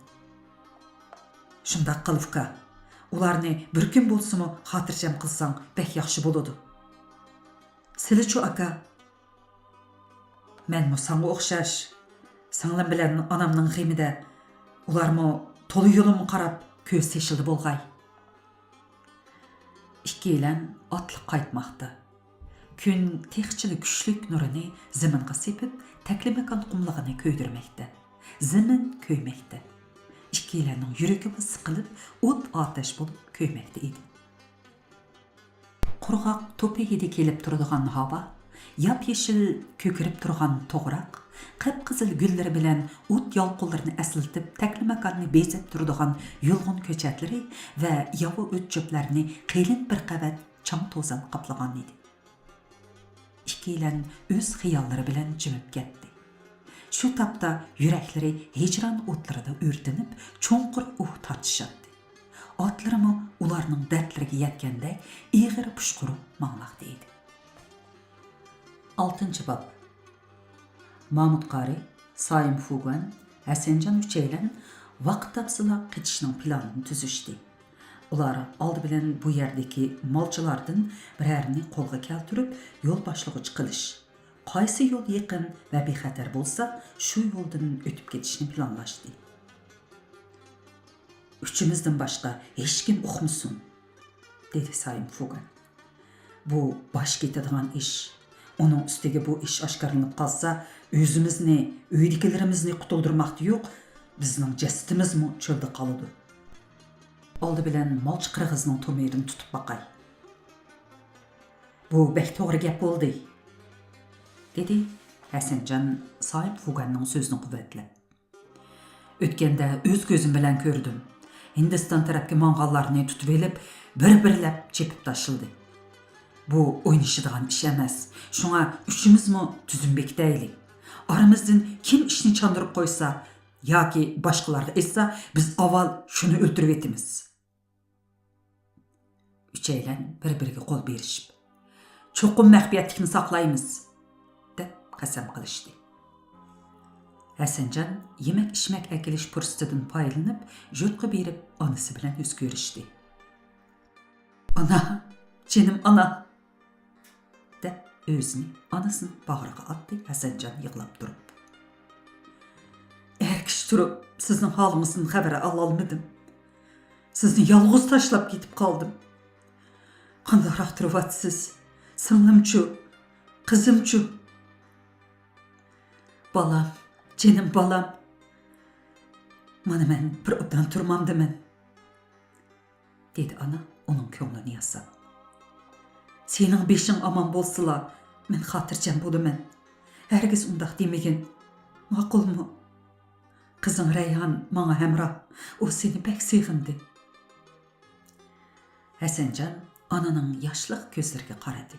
Shundaq qilib uka, ularni bir kun bo'lsa-mu xotirjam qilsang bek yaxshi bo'ladi. Sizlar-chi aka? Men sanga o'xshash, singlim bilan onamning g'imida ularmi to'li yo'limga qarab ko'z teshildi bo'lg'ay. Ikkilan otliq qaytmoqda. Kun texchili kuchlik nurini zaminga sepib, taklimakan qumlig'ini ko'ydirmoqda. Zamin ko'ymoqda. Ikkilanning yuragi siqilib, o't otash bo'lib ko'ymoqda edi. Qurg'oq to'prigida kelib turadigan havo, yap-yeshil ko'kirib turgan to'g'roq, qip-qizil gullari bilan o't yolqinlarini asıltib, taklimakanni bezab turadigan yulg'un ko'chatlari va yovi o't cho'plarini qilin bir qavat chang to'zon qoplagan edi. Ikkilan o'z xiyollari bilan jimib ketdi. Shu topda yuraklari hijron o'tlarida o'rtinib, cho'nqir tortishadi. Otlarimi ularning dardlariga yetganda ig'ir pushqurib mangmoqda edi. 6-bob. Mahmud qari, Saim Fugan, Hasanjon uchaylan vaqt topsila qechishning planini tuzishdi. Ular oldi bilan bu yerdagi molchilardan birarni qo'lga keltirib, yo'l boshlig'ich qilish. Qaysi yo'l yaqin va bexatar bo'lsa, shu yo'ldan o'tib ketishni planlashdi. Uchimizdan boshqa hech kim uqmasin, dedi Saim Fugan. Bu bosh ketadigan ish. Onun üstüge bu iş aşkarlanıp qalsa, özümüzni, uydagilarimizni qutuldirmoqda yo'q, bizning jasadimiz mi çölde qalıdı. Oldi bilan molchi qirg'izning to'merini tutib baqay. Bu bek to'g'ri gap bo'ldi, dedi Hasanjon Saim Fuganning so'zini quvvatlab. O'tganda o'z ko'zim bilan ko'rdim. Hindiston tarafga mong'ollarni tutib elib, bir-birlab chepib tashildi. Bu o'ynashadigan ish emas. Shunga uchimizmi tuzunbek deylik. Aramizdan kim ishni chandırıp qo'ysa yoki boshqalarga aytsa, biz avval shuni o'ltirib etimiz. Uchaylan bir-biriga qo'l berishib, cho'qim maxfiyatlikni saqlaymiz, deb qasam qilishdi. Hasanjon yemek-ichmak akilish fursatidan foydalanib, jo'tqa berib onasi bilan yuz ko'rishdi. Ana, jinim ana, deb özünü anasının bağrıga attı Hasancan yığılap durup. Erkiş turup sizin halımızın haberi alalmadım. Sizni yalğız taşlap gitip kaldım. Qandarak turuvatsız, sınlımçu, kızımçu. Balam, canım balam. Mana men bir obdan turmamdı men. Dedi ana onun köңlünü yasap. Senin beşin aman bolsıla, men hatırcan bolumen. Herkes undaq demegin. Maqul mu? Kızın Reyhan bana hemrah. O seni pek sevindi. Hasancan ananın yaşlıq gözlerine qaradı.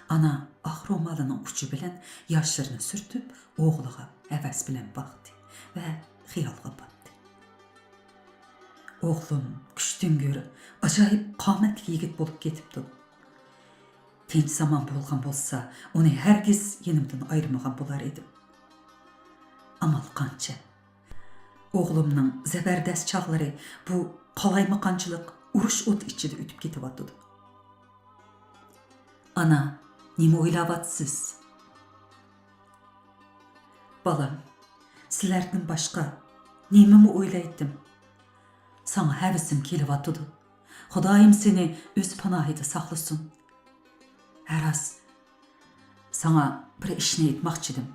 Ana ağ romalının ucu bilen yaşlarını sürtüp oğluğa həvəs bilen baktı ve xiyalğa battı. Oğlum küçtün görü acayip qametli yigit bolup ketipdi. Tinç zaman bolgan bolsa onu herkes yenimden ayırmagan bolar edim. Amal qancha. Oğlumның zəbərdəst çağları bu qalaymaqançılıq uruş ot içinde ütüp ketip atdı. Ana, nemi oylavatsız? Balam, sizlerden başka nemimi oylaydım. Sana həvisim kelip atdı. Xudayım seni öz panahida saxlasın. Her az sana bir işini etmaqçıdım.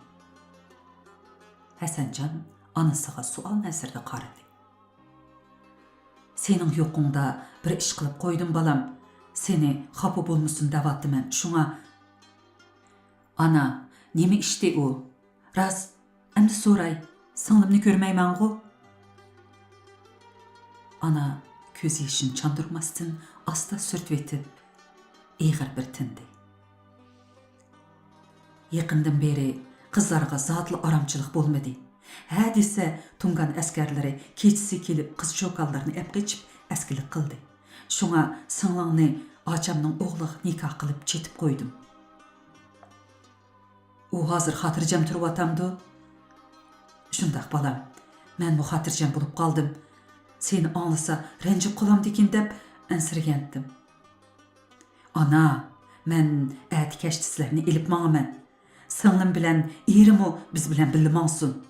Hasancan anasıga sual nəzərdə qaradı. Senin yoqunda bir iş qılıp koydum balam. Seni xafa bolmusun davatdı mən. Şuna ana, nemi işdi o? Raz, əmdi soray, sınlımını görməymen o? Ana köz yeşin çandırmasın, asta sürtvetip, eğir bir tindi. Yakından beri kızlarga zatlı aramçılık bolmadı. Hə dese Tungan askerleri keçisi kelip kız çokallarını ep geçip eskilik kıldı. Şuna sınlığını acamның oğluq nikah kılıp çetip koydum. O hazır hatırcam turup atamdı. Şundaq balam, men bu hatırcam bulup kaldım. Seni anlasa rencip qolam dekin dep ensirgendim. Ana, men əti keştislerini elip mağamen. Sınlım bilen erim o biz bilen billimansın.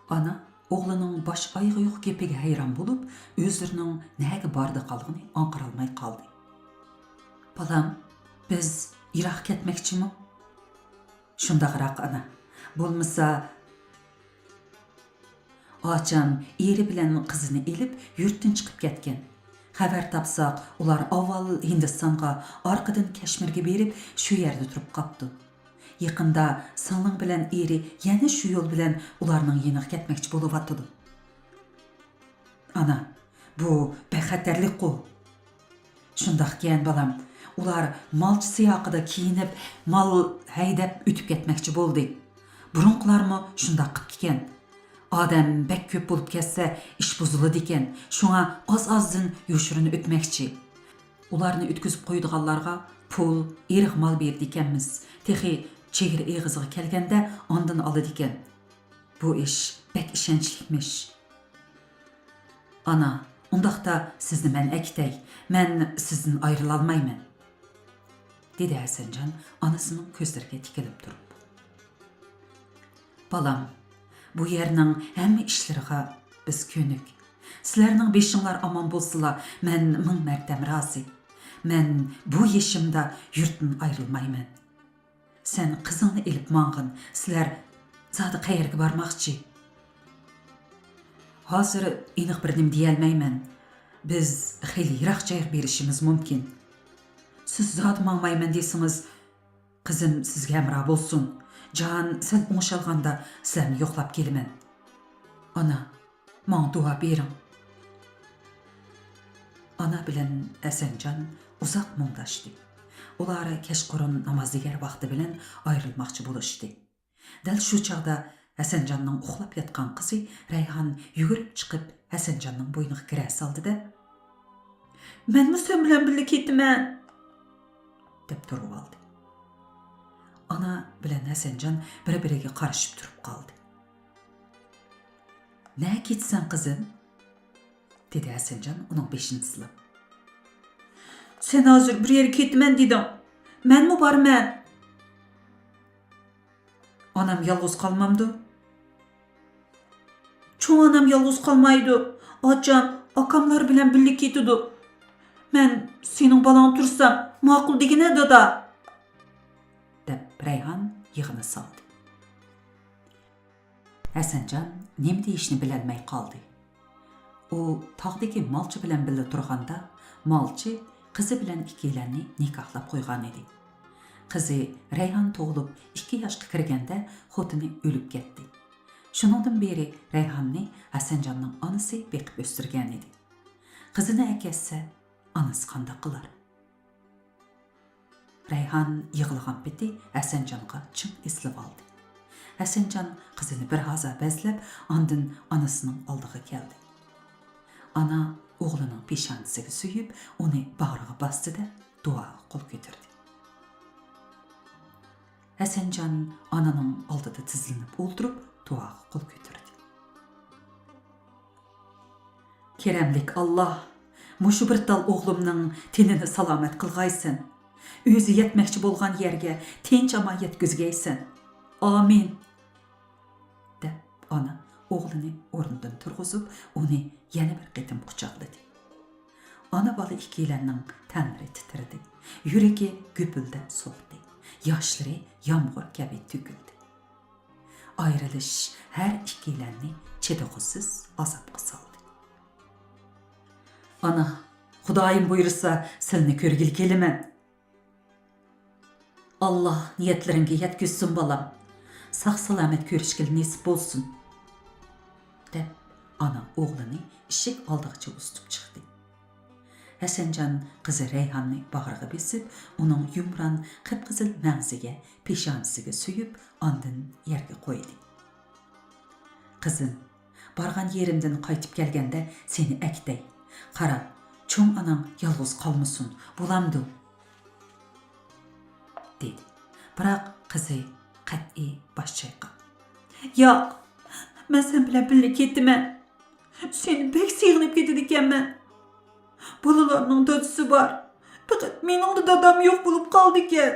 Ana, oğlanın baş ayığı yok gepege hayran bulup, özlerinin näge barda kalgını anqıralmay kaldı. Balam, biz Irak ketmekçi mi? Şundaqırak ana, bolmasa Açam eri bilen kızını elip yurtdan çıkıp ketken. Haber tapsaq, ular avval Hindistan'a, arkadan Keşmir'ge berip şu yerde turup kaptı. Yakında sınlığın bilen eri yana şu yol bilen ularının yenik ketmekçi bolup attıdı. Ana, bu bexaterlik o. Şundaq gen balam, ular malçı siyaqıda kiyinip, mal haydap ütüp ketmekçi boldu. Burunqlar mı şundaq qıp kiken. Adam bek köp bolup kesse iş bozulu diken, şuna az-azdan yoşurunu ötmekçi. Ularını ütküzüp koyduğallarga pul, eriq mal berdi dikenmiz. Texi çegir eğizığı kelgende ondan alı diken. Bu iş bek işençlikmiş. Ana, ondaqda sizni men əktey, men sizin ayrılalmaymen. Dedi Hasancan anasının közlerine tikilip durup. Balam, bu yerinin həmmə işləriga biz könük. Sizlərinin beşinlar aman bolsıla, mən min mərtəm razı. Mən bu yeşimdə yurtdan ayrılmayman. Sen kızını elip mağın, sizlər zadı qayerge barmaqçı. Hazır eniq bir nim deyəlməyman. Biz xeyli yiraq jayır berişimiz mümkün. Siz zadı mağmayman desiniz, kızım sizge həmrah bolsun. Can sen oңşalganda sizlerni yoklap kelimen. Ana, maň dua berin. Ana bilen Hasancan uzak muңdaşdy. Olara keşqurun namazdigar wagty bilen ayrılmakçı boluşdy. Dal şu çağda Hasanjanның uxlap yatkan kızı Reyhan yugurip çıkıp Hasanjanның boynuğa kire saldı da "Men mi sen bilen birlik ketdimen?" dep turup aldı. Ana bilen Hasanjan bir-biriga qarışıp turup kaldı. "Ne ketsen kızım?" dedi Hasanjan onun beşini sılap. "Sen hazır bir yere ketmen dedim. Menmi barman? Anam yalğız qalmamdı. Çoğ anam yalğız qalmaydı. Acan, akamlar bilen birlik etidi. Men senin balan tursam, maqul degine da. Dep Reyhan yığını saldı. Hasancan nem deyishni bilolmay qoldi. U tog'dagi malchi bilan birga turganda, malchi qizi bilan ikkilanni nikohlab qo'ygan edi. Qizi Reyhan tug'ilib 2 yoshga kirganda xotini o'lib ketdi. Shuningdan beri Reyhanni Hasanjanning onasi beqib o'stirgan edi. Qizini akasi onasi qanday qilar? Reyhan yig'ilgan peti Hasanjanga chin eslab oldi. Hasanjan qizini bir haza bezlab, ondan onasining oldiga keldi. Ana o'g'lining peshonasiga suyib, uni bag'riga bosdi-da, duoga qo'l ko'tardi. Hasanjan onaning oldida tizilib o'ltirib, duoga qo'l ko'tardi. Keremlik Allah, mushu bir tal o'g'limning tenini salomat qilg'aysin. O'zi yetmoqchi bo'lgan yerga tinch omon yetkazgaysin. Amin. Deb ona o'g'lini o'rnidan turg'izib, uni yana bir qitim quchoqladi. Ona bola ikkilarning tanlari titradi, yuragi gupildab so'kdi, yoshlari yomg'ir kabi to'kildi. Ayrilish har ikkilarni chidag'isiz azobga soldi. Ana, Xudoyim buyursa, seni ko'rgil kelaman. Allah niyatlaringga yetkazsin bolam. Sağ salamet ko'rishga nasib bo'lsin. Deb ana o'g'lini eshik oldigacha ustib chiqdi. Hasanjan qizi Reyhanni bag'riga besib, uning yumran qip-qizil mag'ziga, peshonasiga suyib, ondan yerga qo'ydi. Qizim, borgan yerimdan qaytib kelganda seni aktay. Qara, cho'ng onang yolg'iz qolmasin, bo'lamdi, dedi. Biroq qizi qat'iy bosh chayqab. Yo'q, men sen bilan birga ketaman. Seni bek siyg'inib ketadi ekanman. Bolalarning dadasi bor. Faqat mening dadam yo'q bo'lib qoldi ekan.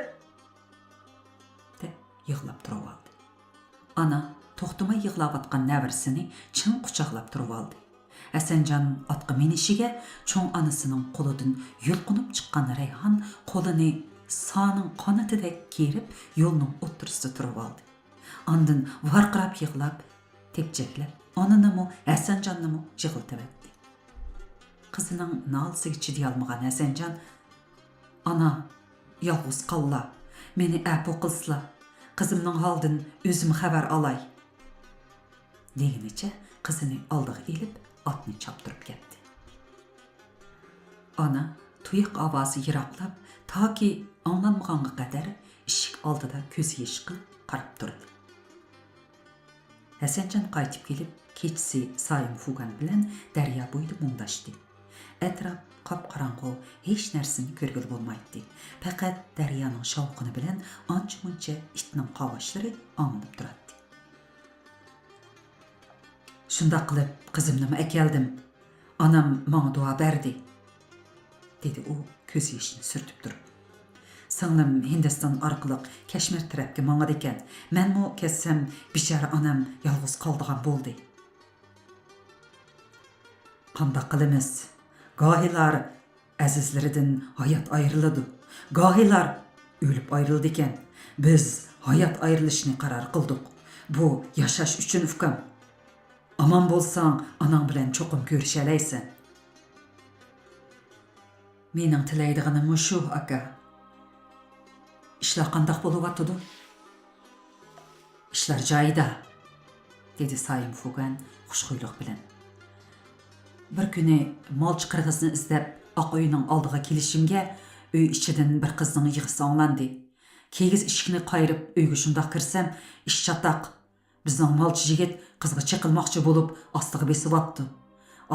deb yig'lab turib oldi. Ana to'xtamay yig'layotgan navrisini chin quchoqlab turib oldi. Hasanjan otqa minishiga cho'ng onasining qo'lidan yulqinib chiqqan Reyhan qo'lini sa'ning qanotidek kerib yo'lning o'ttirisida turib oldi. Ondan varqirab yig'lab, tepchaklab, onanimi, Hasanjannimi yig'iltibatdi. Qizining nolisiga chiday olmagan Hasanjan, "Ana, yolg'iz qollar, meni afu qilsizlar, qizimning holidan o'zim xabar olay" degunicha qizini oldiga elib, otni choptirib ketdi. Ana tuyuq ovozi yiroqlab, toki anglanmaganga qadar eshik oldida ko'z yeshiqib qarab turdi. Hasanjan qaytib kelib, kechasi Sayim Fugan bilan daryo bo'yida mundashdi. Atrof qop-qorong'u, hech narsani ko'rgili bo'lmaydi. Faqat daryoning shovqini bilan ancha-muncha itning qovoshlari anglanib turadi. Shunda qilib qizimni akeldim. Onam menga duo berdi, dedi u ko'z yoshini surtib turib. Singlim Hindiston orqali Kashmir tarafga mangadi ekan. Menmi ketsam, bechora onam yolg'iz qoldigan bo'ldi. Qanday qilamiz? Gohilar azizlaridan hayot ayriladi. Gohilar o'lib ayrildi ekan. Biz hayot ayrilishni qaror qildik. Bu yashash uchun ukam. Aman bo'lsang, onang bilan cho'qim ko'rishalaysan. Mening tilaydiganim shu, aka. İşler qandaq bo'lyapti? İşler joyida, dedi Sayim Fugan xushxo'ylik bilan. Bir kuni molchi qirg'izni izlab oq uyning oldiga kelishimga, uy ichidan bir qizning yig'isi anglandi. Kegiz eshikni qayirib uyga shundoq kirsam, ish chataq. Bizning molchi yigit qizga chiqilmoqchi bo'lib, ostiga besibotdi.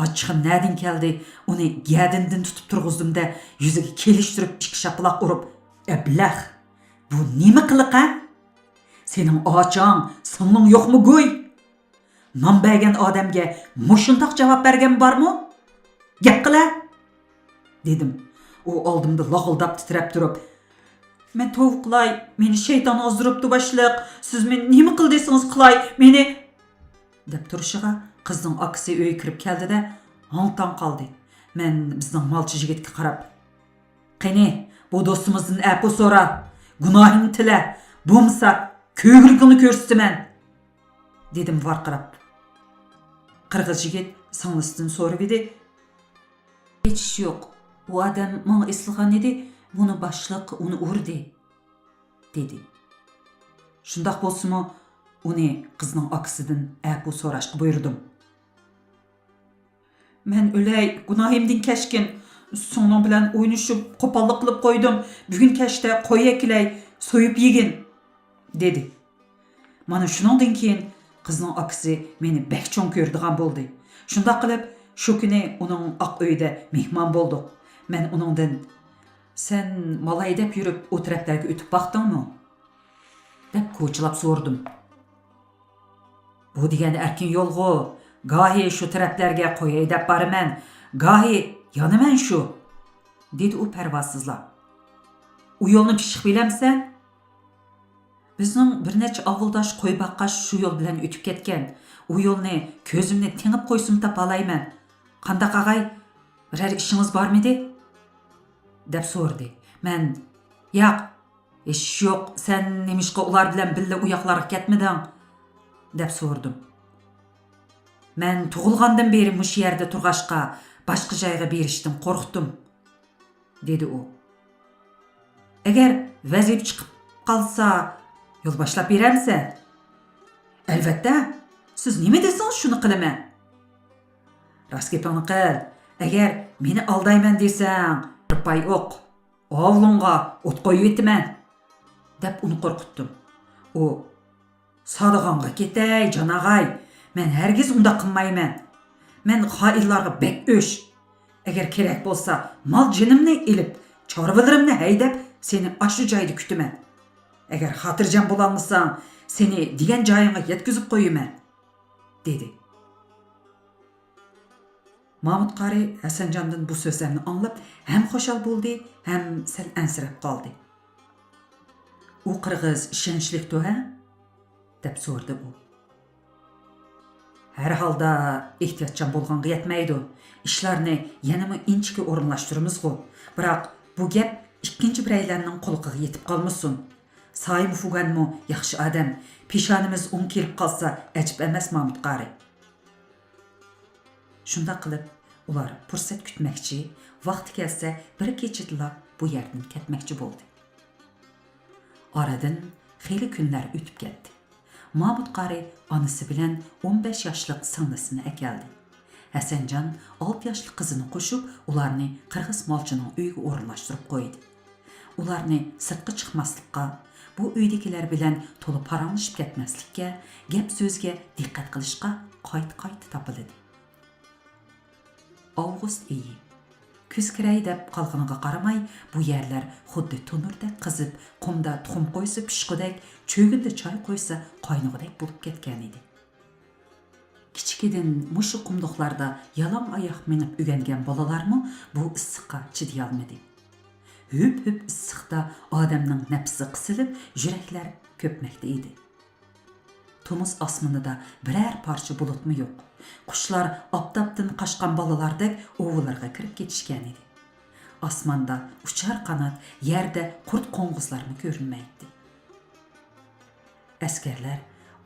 Ochig'im nadin keldi, uni gadindan tutib turg'izdim-da, yuziga kelishtirib ikki shaplaq urib, "Ablah, bu nima qiliq, ha? Sening ochang, singling yo'qmi go'y? Non bergan odamga mushundoq javob bergan bormi? Gap qila", dedim. U oldimda lag'ildab titrab turib, Men tovuqlay, meni şeytan ozduruptu başliq. Siz men nima qil desiniz qilay, meni deb turishig'a qizning akisi uyga kirib keldi-da, hang-tang qoldi. Men bizning malchi yigitga qarab, "Qani, bu do'stimizdan apu so'ra, gunohingni tila, bo'lmasa ko'girligini ko'rsataman" dedim varqirab. Qirg'iz yigit singlisidan so'rab edi. "Hech ish yo'q. U odam menga eslagan edi, buni boshliq uni urdi" dedi. Shundoq bo'lsa-mu, uni qizning akisidan apu so'rashga buyurdim. "Men o'lay, gunohimdan kashkin. So'ning bilan o'ynashib, qo'pollik qilib qo'ydim. Bugun kashda qo'y ekilay, so'yib yegin" dedi. Mana shuningdan keyin qizning akisi meni bek cho'ng ko'rdigan bo'ldi. Shundoq qilib, shu kuni uning oq uyida mehmon bo'ldik. Men uningdan "Sen malay deb yurib, o taraflarga o'tib baqdingmi?" deb ko'chilab so'rdim. "Bu degani erkin yo'lg'u. Gahi shu taraflarga qo'yay deb boraman, gahi yonaman shu" dedi u parvozsizlab. "U yo'lni pishiq bilamsan? Bizning bir necha avuldosh qo'y baqqash shu yo'l bilan o'tib ketgan. U yo'lni ko'zimni tingib qo'ysam topalayman. Qandaq ag'ay, biror ishingiz bormidi?" deb so'rdi. Men "Yo'q, ish yo'q. Sen nimishqa ular bilan birga u yoqlarga ketmiding?" deb so'rdim. "Men tug'ilgandan beri mush yerda turg'ashqa, boshqa joyga berishdan qo'rqdim" dedi u. "Agar vazib chiqib qolsa, yo'l boshlab beramsan?" "Albatta. Siz nima desangiz shuni qilaman." "Rost gapingni qil. Agar meni aldayman desang, pay o'q, ovlunga o't qo'yib etaman" deb uni qo'rqitdim. U "Sadig'onga ketay, jonag'ay. Men hargiz unda qilmayman. Men xoinlarga bek o'sh. Agar kerak bo'lsa, mol jinimni ilib, chorvalarimni haydab, seni ashu joyda kutaman. Agar xotirjam bo'lolmasang, seni degan joyingga yetkazib qo'yaman" dedi. Mahmud qari Hasanjondan bu so'zlarni anglab, ham xo'shal bo'ldi, ham sal ansirab qoldi. "U qirg'iz ishonchli-ku, ha?" deb so'rdi u. "Har holda ehtiyotchan bo'lganga yetmaydi. Ishlarni yanama inchga o'rinlashtiramiz-ku. Biroq bu gap ikkinchi biraylarning qo'liga yetib qolmasin. Saim Fuganmo yaxshi odam. Peshonimiz o'ng kelib qolsa, ajib emas Mahmud qari." Shunda qilib, ular fursat kutmoqchi, vaqti kelsa bir kechidla bu yerdan ketmoqchi bo'ldi. Oradan xeyli kunlar o'tib ketdi. Mahmud qari onasi bilan 15 yoshli singlisini akeldi. Hasanjon 6 yoshli qizini qo'shib, ularni qirg'iz molchining uyiga o'rinlashtirib qo'ydi. Ularni sirtqa chiqmaslikka, bu uydagilar bilan to'liq paranglashib ketmaslikka, gap so'zga diqqat qilishga qayta topildi. Avgust oyi. Kuz kiray deb qolganiga qaramay, bu yerlar xuddi tunurda qizib, qumda tuxum qo'ysa pishqudek, cho'g'inda choy qo'ysa qaynog'idek bo'lib ketgan edi. Kichkidan mushu qumdoqlarda yalang oyoq minib o'rgangan bolalarmi bu issiqqa chiday olmadi. Hüp issiqda odamning nafsi qisilib, yuraklar ko'pmoqda edi. Tomuz osmonida biror parcha bulutmi yo'q. Qushlar oftobdan qochgan bolalardek o'g'illarga kirib ketishgan edi. Osmonda uchar qanot, yerda qurt qo'ng'izlarni ko'rinmaydi. Askarlar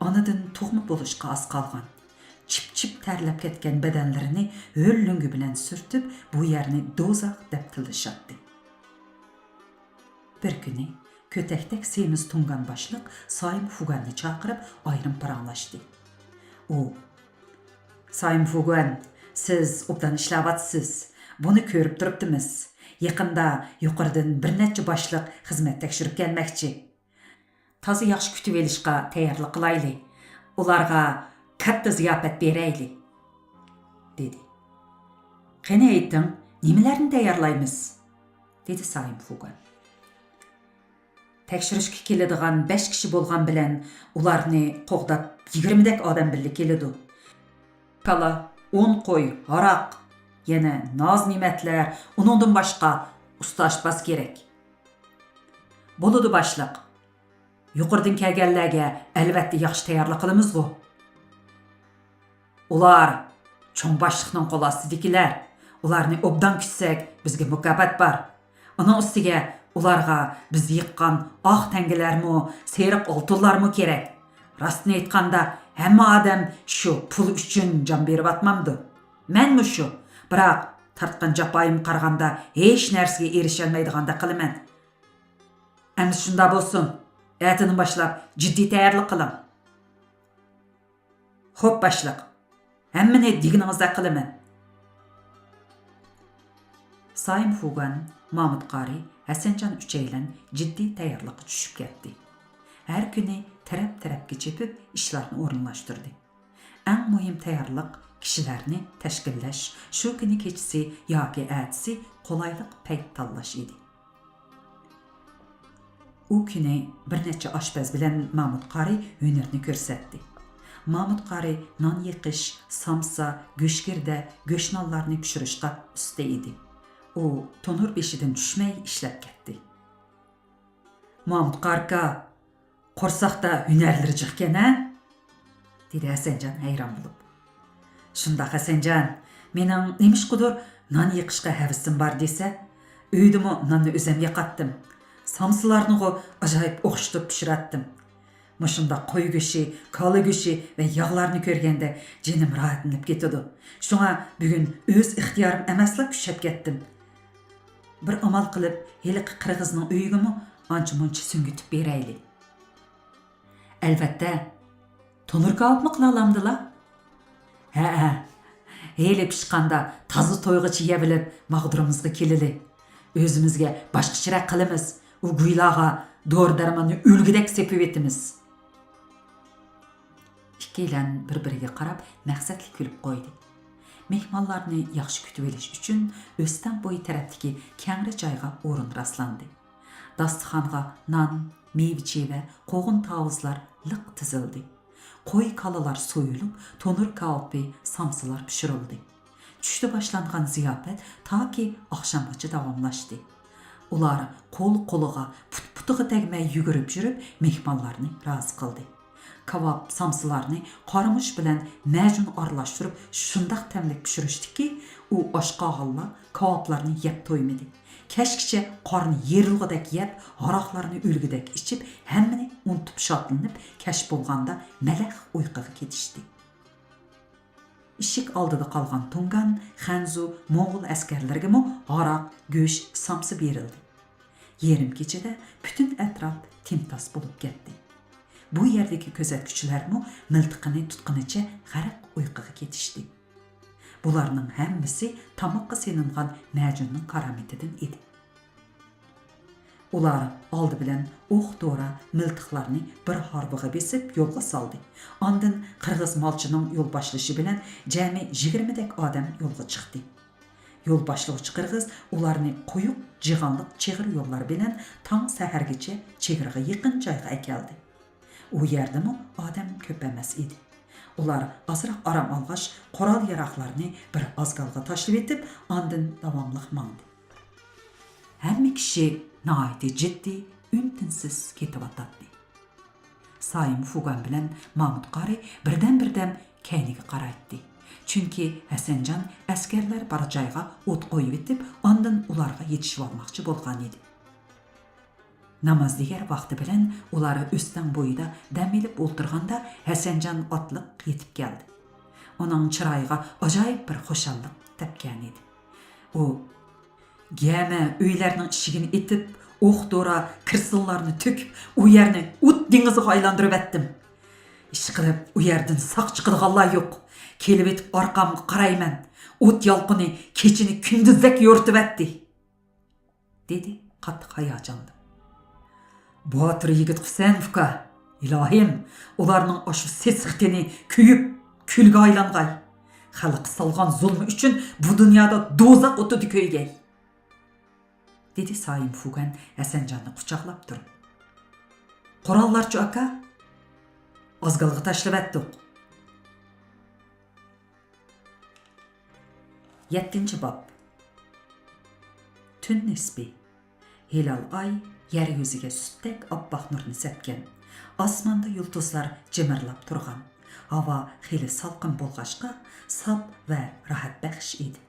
onadan tug'ma bo'lishga oz qolgan. Chip terlab ketgan badanlarini o'llungi bilan surtib, bu yerni do'zax deb tillashatdi. Bir kuni kötekdek semiz tungan boshliq Saim Fuganni chaqirib ayrim paranglashdi. U "Saim Fugan, siz obdan ishlavyapsiz. Buni ko'rib turibdimiz. Yaqinda yuqoridan bir necha boshliq xizmat tekshirib kelmoqchi. Toza yaxshi kutib olishga tayyorlik qilaylik. Ularga katta ziyofat berayli" dedi. "Qani ayting, nimalarni tayyorlaymiz?" dedi Saim Fugan. "Tekshirishga keladigan 5 kishi bo'lgan bilan ularni qo'g'dab 20 dak odam birga keladi. Kala, 10 qo'y, haraq, yana noz ne'matlar, uningdan boshqa usta oshpaz kerak. Boludu başlıq. Yuqurdan kelganlarga albatta yaxshi tayyorlik qilamiz-ku. Ular cho'ng boshliqning qo'l ostidagilar. Ularni obdan kutsak, bizga mukofot bor. Uning ustiga ularga biz yiqqan oq tangalarmi, seriq oltinlarmi kerak. Rostini aytganda, hamma odam shu pul uchun jon berib atmamdi. Menmi shu? Biroq tartgan japoyim qaraganda hech narsaga erisha olmaydiganda qilaman. Endi shunda bo'lsin. Ertadan boshlab jiddiy tayyorlik qiling. Xo'p, boshliq. Hammani deganingizdek qilaman. Sayım Fugan, Mahmud Qari, Hasanjon uchaylan jiddiy tayyorlikka tushib ketdi. Har kuni taraf-tarafga chepib ishlarni o'rinlashtirdi. Eng muhim tayyorlik kishilarni tashkillash, shu kuni kechasi yoki ertasi qolaylik payt tanlash edi. U kuni bir necha oshpaz bilan Mahmud Qari hunarini ko'rsatdi. Mahmud Qari non yiqish, samsa, go'shkirda go'shnonlarni pishirishga usta edi. U tonur beshidan tushmay ishlab ketdi. Mahmud Qarka, qo'rsaqda hunarlari jiqkan-a? Dedi Hasanjon hayron bo'lib. Shundoq Hasanjon, mening nemishqidir non yiqishga havasim bor desa, uydimi nonni o'zim yiqatdim. Samsalarni ajoyib o'xshitib pishiratdim. Mushunda qo'y go'shi, kola go'shi va yog'larni ko'rganda jinim rohatlanib ketadi. Shunga bugun o'z ixtiyorim emasla kuchab ketdim. Bir amal qilib, heliqi qirg'izning uyigimi ancha-muncha so'ngitib berayli. Albatta, tonurga olibmi qila olamdilar? Ha, heli pishqanda toza to'yg'ichi yeb bilib mag'durimizga kelili. O'zimizga boshqacharoq qilamiz. U guylaga dori-darmonni o'lgidek sepib etimiz. Ikkilan bir-biriga qarab maqsadli kulib qo'ydi. Mehmonlarni yaxshi kutib olish uchun o'stan bo'yi tarafdagi kangri joyga o'rin rastlandi. Dasturxonga non, meva-cheva, qo'g'in tavuzlar liq tizildi. Qo'y kalalar so'yilib, tonur kaopi, samsalar pishirildi. Tushda boshlangan ziyofat toki oqshomgacha davomlashdi. Ular qo'l-qo'liga, put-putiga tegmay yugurib yurib, mehmonlarni rozi qildi. Kebab samsalarni qorimush bilan majun aralashtirib shundoq tamlik pishirishdiki, u oshqog'illa kebablarni yeb to'ymadi. Kashkicha qorni yerilg'idek yeb, aroqlarni o'lgidek ichib, hammani unutib shodlanib, kash bo'lganda malax uyquga ketishdi. Ishik oldida qolgan Tungan, Xanzu, Mo'g'ul askarlariga aroq, go'sht, samsa berildi. Yerim kechada butun atrof timtos bo'lib ketdi. Bu yerdagi kuzatuvchilarmi miltiqini tutqunicha g'arq uyquga ketishdi. Bularning hammasi tomoqqa selingan majunning qarametidan edi. Ular oldi bilan o'q-to'ra miltiqlarni bir harbiga besib yo'lga soldi. Ondan qirg'iz molchining yo'l boshlashi bilan jami 20 dak odam yo'lga chiqdi. Yo'l boshlovchi qirg'iz ularni qo'yib jig'onliq chegir yo'llar bilan tong sahargacha chegirga yaqin joyga akeldi. U yerdami odam ko'p emas edi. Ular ozroq orom olg'ach qurol yaroqlarni bir ozgalga tashlab etib, ondan davomliq mangdi. Hamma kishi nihoyat jiddiy, untinsiz ketib o'tdi. Sayım Fugan bilan Mahmud Qari birdan kayniga qaraydi. Chunki Hasanjon askarlar bor joyga o't qo'yib etib, ondan ularga yetishib olmoqchi bo'lgan edi. Namoz degar vaqti bilan ular o'stan bo'yida dam olib o'tirganda Hasanjon otliq yetib keldi. Uning chiroyiga ajoyib bir xushallik tepgan edi. U gama uylarning ishigini etib, o'q-to'ra kirsillarni to'kib, u yerni o't dengiziga aylantirib etdim. Ish qilib, u yerdan saq chiqadiganlar yo'q. Kelib etib orqamga qarayman. O't yolqini kechini kunduzdek yo'rtib etdi, dedi qattiq hayajonda. Botir yigit Husanovga, ilohim, ularning oshu sesiqtini kuyib, kulga aylangay. Xalq salgan zulmi uchun bu dunyoda do'zax o'tida ko'ygay, dedi Sayım Fugan Hasanjonni quchoqlab turib. Qurollarchi aka, ozgalga tashlab etdik. 7-bob. Tun nisbi. Hilal ay yer yüzüge süttek appak nurni sepken. Asmanda yulduzlar cimırlap turgan. Hava xili salqın bolğaşqa sap ve rahat bəxş idi.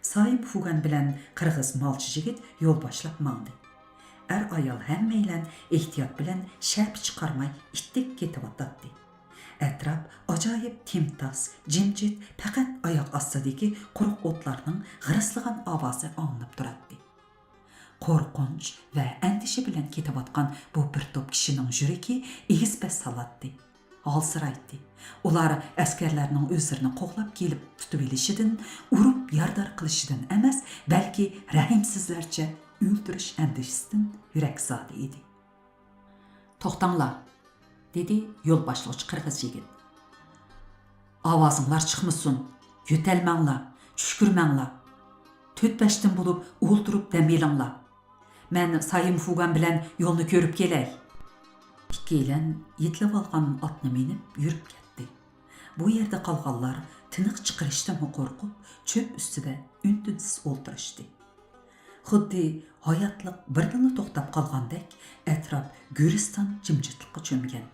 Sayım Fugan bilen Qırğız malçı jigit yol başlap mandı. Ayal hemmeylen ehtiyat bilen şerp çıkarmay ittik ketip atatdı. Etraf acayip timtas, cimcit, faqat ayak astadaki quruq otlarının gırıslıgan avazı anlıp duratdı. Korkunç ve endişe bilen ketip atkan bu bir top kişinin jüreki egiz salatdı. Alsıraydı. Ular askerlerinin özlerini qoğlap gelip tutubilişidin, urup yardar qilishidin emas, belki rahimsizlerce öldürüş endişisinden yürek zadı idi. Toxtаңla, dedi yol başlıqçı Qırğız yigit. Avazыңlar çıkmışsın, yütelmәңla, çüşkürmәңla. Tötbəştin bulup, oldurup demeylanla. Mən Sayım Fugan bilen yolunu görüp geley. İkkilen yetlep algan atını minip yürüp ketdi. Bu yerde kalganlar tınık çıkırıştan korkup çöp üstüde ündünsiz olturuştu. Xuddi hayatlık birdini to'xtab qolgandek etraf Gülistan jimjitlikqa cho'mgan.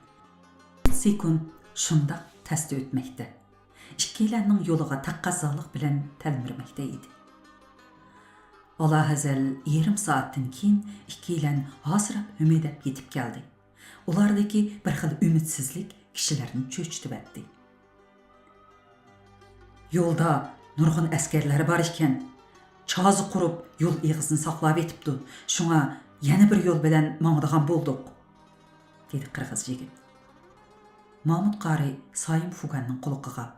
Sekund shundaq tasdi o'tmoqda. Ikkilarning yo'liga taqqazalik bilan talmirmoqda edi. Alahazal yarim soatdan keyin ikkilan hozirab umidab yetib keldi. Ulardagi bir xil ümidsizlik kishilarni cho'chitib etdi. Yo'lda nurg'un askarlari bor ekan. Çazı qurup yol eğizini saqlab etipdi. Şuna yana bir yol bilen mağdıgan bolduq, dedi Qırğız yigit. Mahmud qari Sayım Fuganның quluqiga.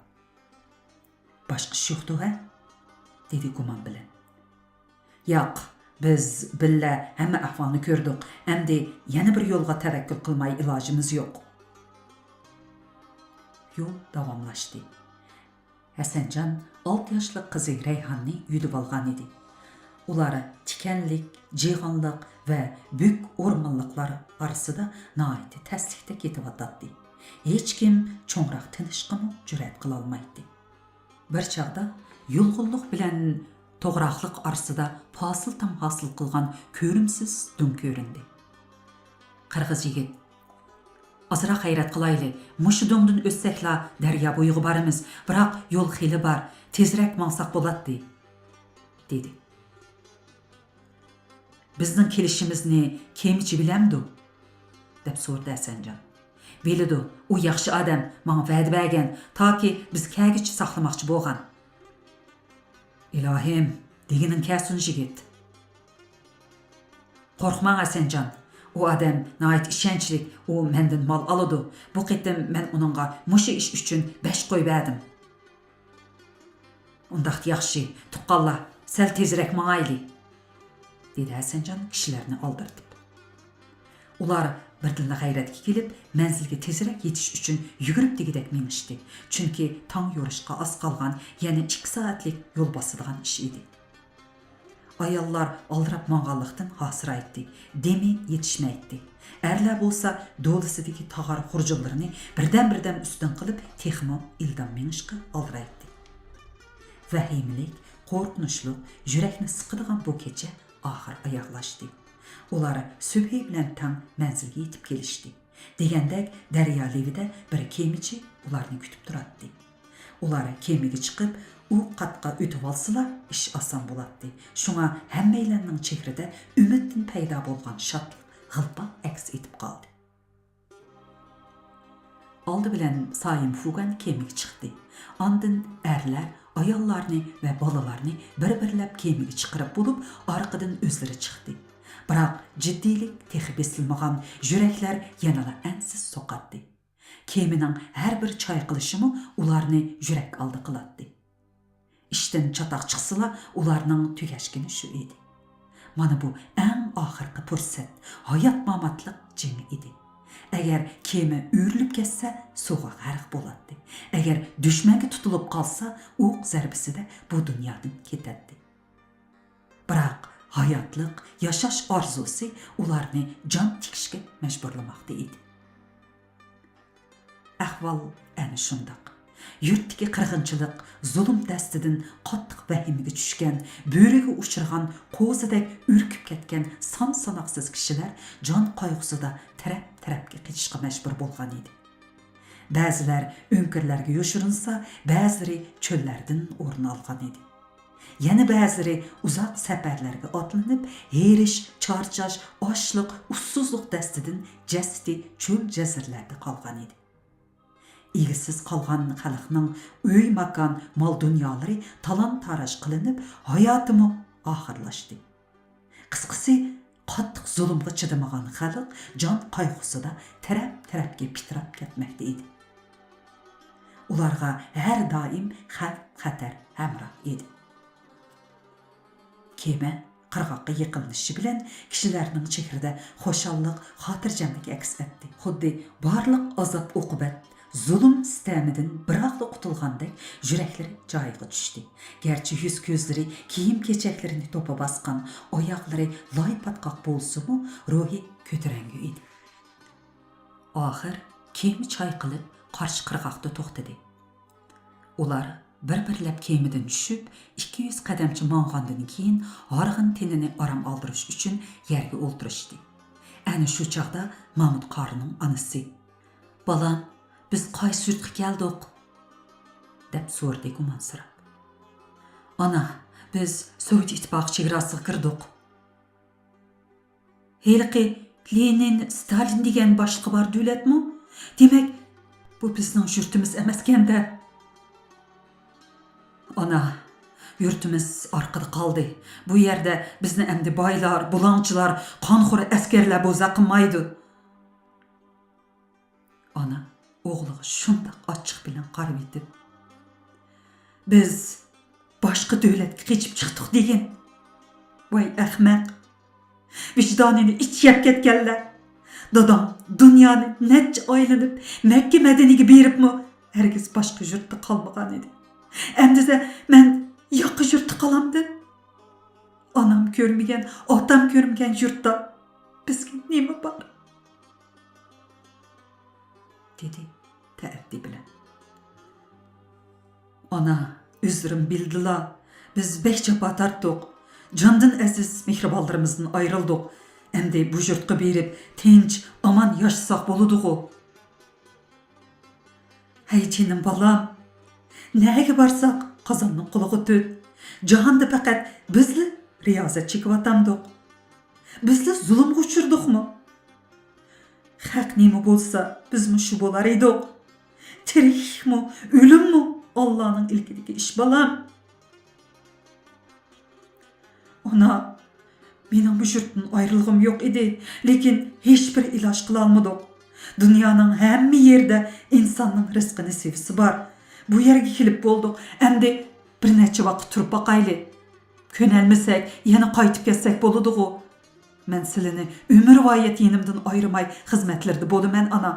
Başqa iş yo'qdi ha? dedi guman bilen. Yo'q, biz billa hamma ahvolni ko'rdik. Endi yana bir yo'lga tavakkul qilmay ilojimiz yo'q. Yo'l davomlashdi. Hasanjon 6 yaşlı kızı Reyhan'ni yudib algan edi. Uları tikenlik, ciğanlık ve büyük ormanlıklar arasında naiti təslikdə ketib atatdı. Hiç kim çoğraq tinişqini cüret qılalmaydı. Bir çağda yulğunluq bilen toğraqlıq arasında fasıl tam hasıl qılgan körümsüz dün köründü. Qırğız yigit, azırak hayrat qılaylı, muşu döndün össəkla dərya boyuğu barımız, bırak yol xili bar, tezrek mansaq bolatdı, dedi. Bizning kelishimizni kemichi bilamdi, deb so'rdi Hasanjon. Biladi, u yaxshi odam, menga va'da bergan, toki biz kagichi saqlamoqchi bo'lgan. Ilohim, degining kelsin yigit. Qo'rqmang Hasanjon. O adam nait ishonchlik, o mendan mal aladı. Bu qitim men uningga mushu ish uchun 5 qo'yib berdim. Undaq yaxshi, tuqqanlar, sal tezroq mangayli, dedi Hasanjon kishilarni oldirtib. Ular birdinla g'ayratga kelib, manzilga tezroq yetish uchun yugurib degidek minishdi. Chunki tong yorishga oz qolgan, yana 2 soatlik yo'l bosadigan ish edi. Ayallar aldırap mağallıqdan hasıraydı. Demi yetişmeydi. Erler bolsa dolusidagi tağar xurjullarını birden üstün qılıp texmo ildam menişqi aldıraydı. Vahimlik, qorqunuşluq, yürekni sıqıdığan bu kecha ahir ayaqlaşdı. Ular sübhi bilen tang manzilga yetib kelishdi. Degandek daryo levida bir kemichi ularni kutib turatdi. Ular kemiga chiqib u qatqa o'tib olsalar ish oson bo'ladi. Shunga hammanglarning chehrida umiddan paydo bo'lgan shodlik g'ilpa aks etib qoldi. Oldi bilan Sayım Fugan kemiga chiqdi. Ondan erlar ayollarni va bolalarni bir-birlab kemiga chiqarib bo'lib, orqadan o'zlari chiqdi. Biroq jiddiylik texi besilmagan yuraklar yanada ansiz soqatdi. Kemining har bir chayqilishimi ularni yurak oldi qiladi. İşten çataq chiqsalar, ularning tugashgini shu edi. Mana bu eng oxirgi fursat, hayot mamatliq jang edi. Agar kema o'rilib ketsa, suvga g'arq bo'ladi. Agar dushmanga tutilib qolsa, o'q zarbasida bu dunyodan ketadi. Biroq hayotliq, yashash orzusi ularni jon tikishga majburlamoqda edi. Ahvol ana shundoq. yurtdagi qirg'inchilik, zulm dastidan qattiq vahimaga tushgan, bo'riga uchragan, qo'zidek urkib ketgan son sanoqsiz kishilar jon qayg'usida taraf-tarafga ketishga majbur bo'lgan edi. Ba'zilar o'nkirlarga yoshirinsa, ba'zilari cho'llardan o'rin olgan edi. Yana ba'zilari uzoq safarlarga otlanib, herish, charchash, ochliq, ussizlik dastidan jasdi cho'l jazirlarda qolgan edi. Egisiz qolgan xalqning uy makon, mol dunyolari talon-taroj qilinib, hayotimi oxirlashdi. Qisqasi, qattiq zulmga chidamagan xalq jon qayg'usida taraf-tarafga pitirab ketmoqda edi. Ularga har doim xavf-xatar hamroh edi. Kema qirg'oqqa yiqilishi bilan kishilarning chehrida xushalliq, xotirjamlik aks etdi. Xuddi barliq azob-uqubat, zulm sistemidan biroqla qutulgandek yuraklari joyiga tushdi. Gerçi yuz ko'zlari, kiyim-kechaklarini to'pa bosgan, oyoqlari loy-patqoq bo'lsa-mu, ruhi ko'tarangi edi. Oxir kema chayqilib qarshi qirg'oqda to'xtadi. Ular bir-birlab kemadan tushib, 200 qadamcha mong'andan keyin horg'in tenini aram oldirish uchun yerga o'ltirishdi. Ana shu chaqda Mahmud qarining onasi: "Balam, biz qaysi yurtga keldik?" deb so'radi gumansirab. "Ana, biz Sovet ittifoqi chegarasiga kirdik." "Heliqi Lenin, Stalin degan boshliqi bor davlatmi? Demak, bu bizning yurtimiz emaskanda." "Ana, yurtimiz orqada qoldi. Bu yerda bizni endi boylar, bulonchilar, qonxo'r askarlar bo'za qilmaydi." Ana o'g'liga shundoq ochiq bilan qarab etib: "Biz boshqa davlatga qochib chiqdik degan. Voy ahmaq. Vijdonini ichib ketganlar. Dadam dunyoni necha aylanib Makka Madinaga beribmi, hargiz boshqa yurtda qolmagan edi. Endi men yoqqa yurtda qolamdi. Onam ko'rmagan, otam ko'rmagan yurtda bizga nima bor?" dedi ta'addi bilan. "Ana, üzrüm bildilar. Biz bek japa tortdik. Jondan aziz mehribonlarimizdan ayrildik. Endi bu yurtga berib, tinch, aman yashasak bo'ladi-ku." "Hey jinim balam, nega barsak qozonning qulig'i tut. Jahonda faqat bizli riyozat chekiyotamdik. Bizli zulmga uchurdikmi? Haq nima bo'lsa, bizmi shu bo'lar edik. Tirikmi, o'limmi, Allohning ilkidagi ish balam." "Ona, mening bu yurtdan ayrilg'im yo'q edi, lekin hech bir iloj qila olmadik. Dunyoning hamma yerda insonning rizqi nasibasi bor. Bu yerga kelib bo'ldik. Endi bir necha vaqt turib boqayli. Ko'nalmasak, yana qaytib ketsak bo'ladi-ku. Men sizlarni umr voyat yenimdan ayırmay xizmatlarda bo'laman ana.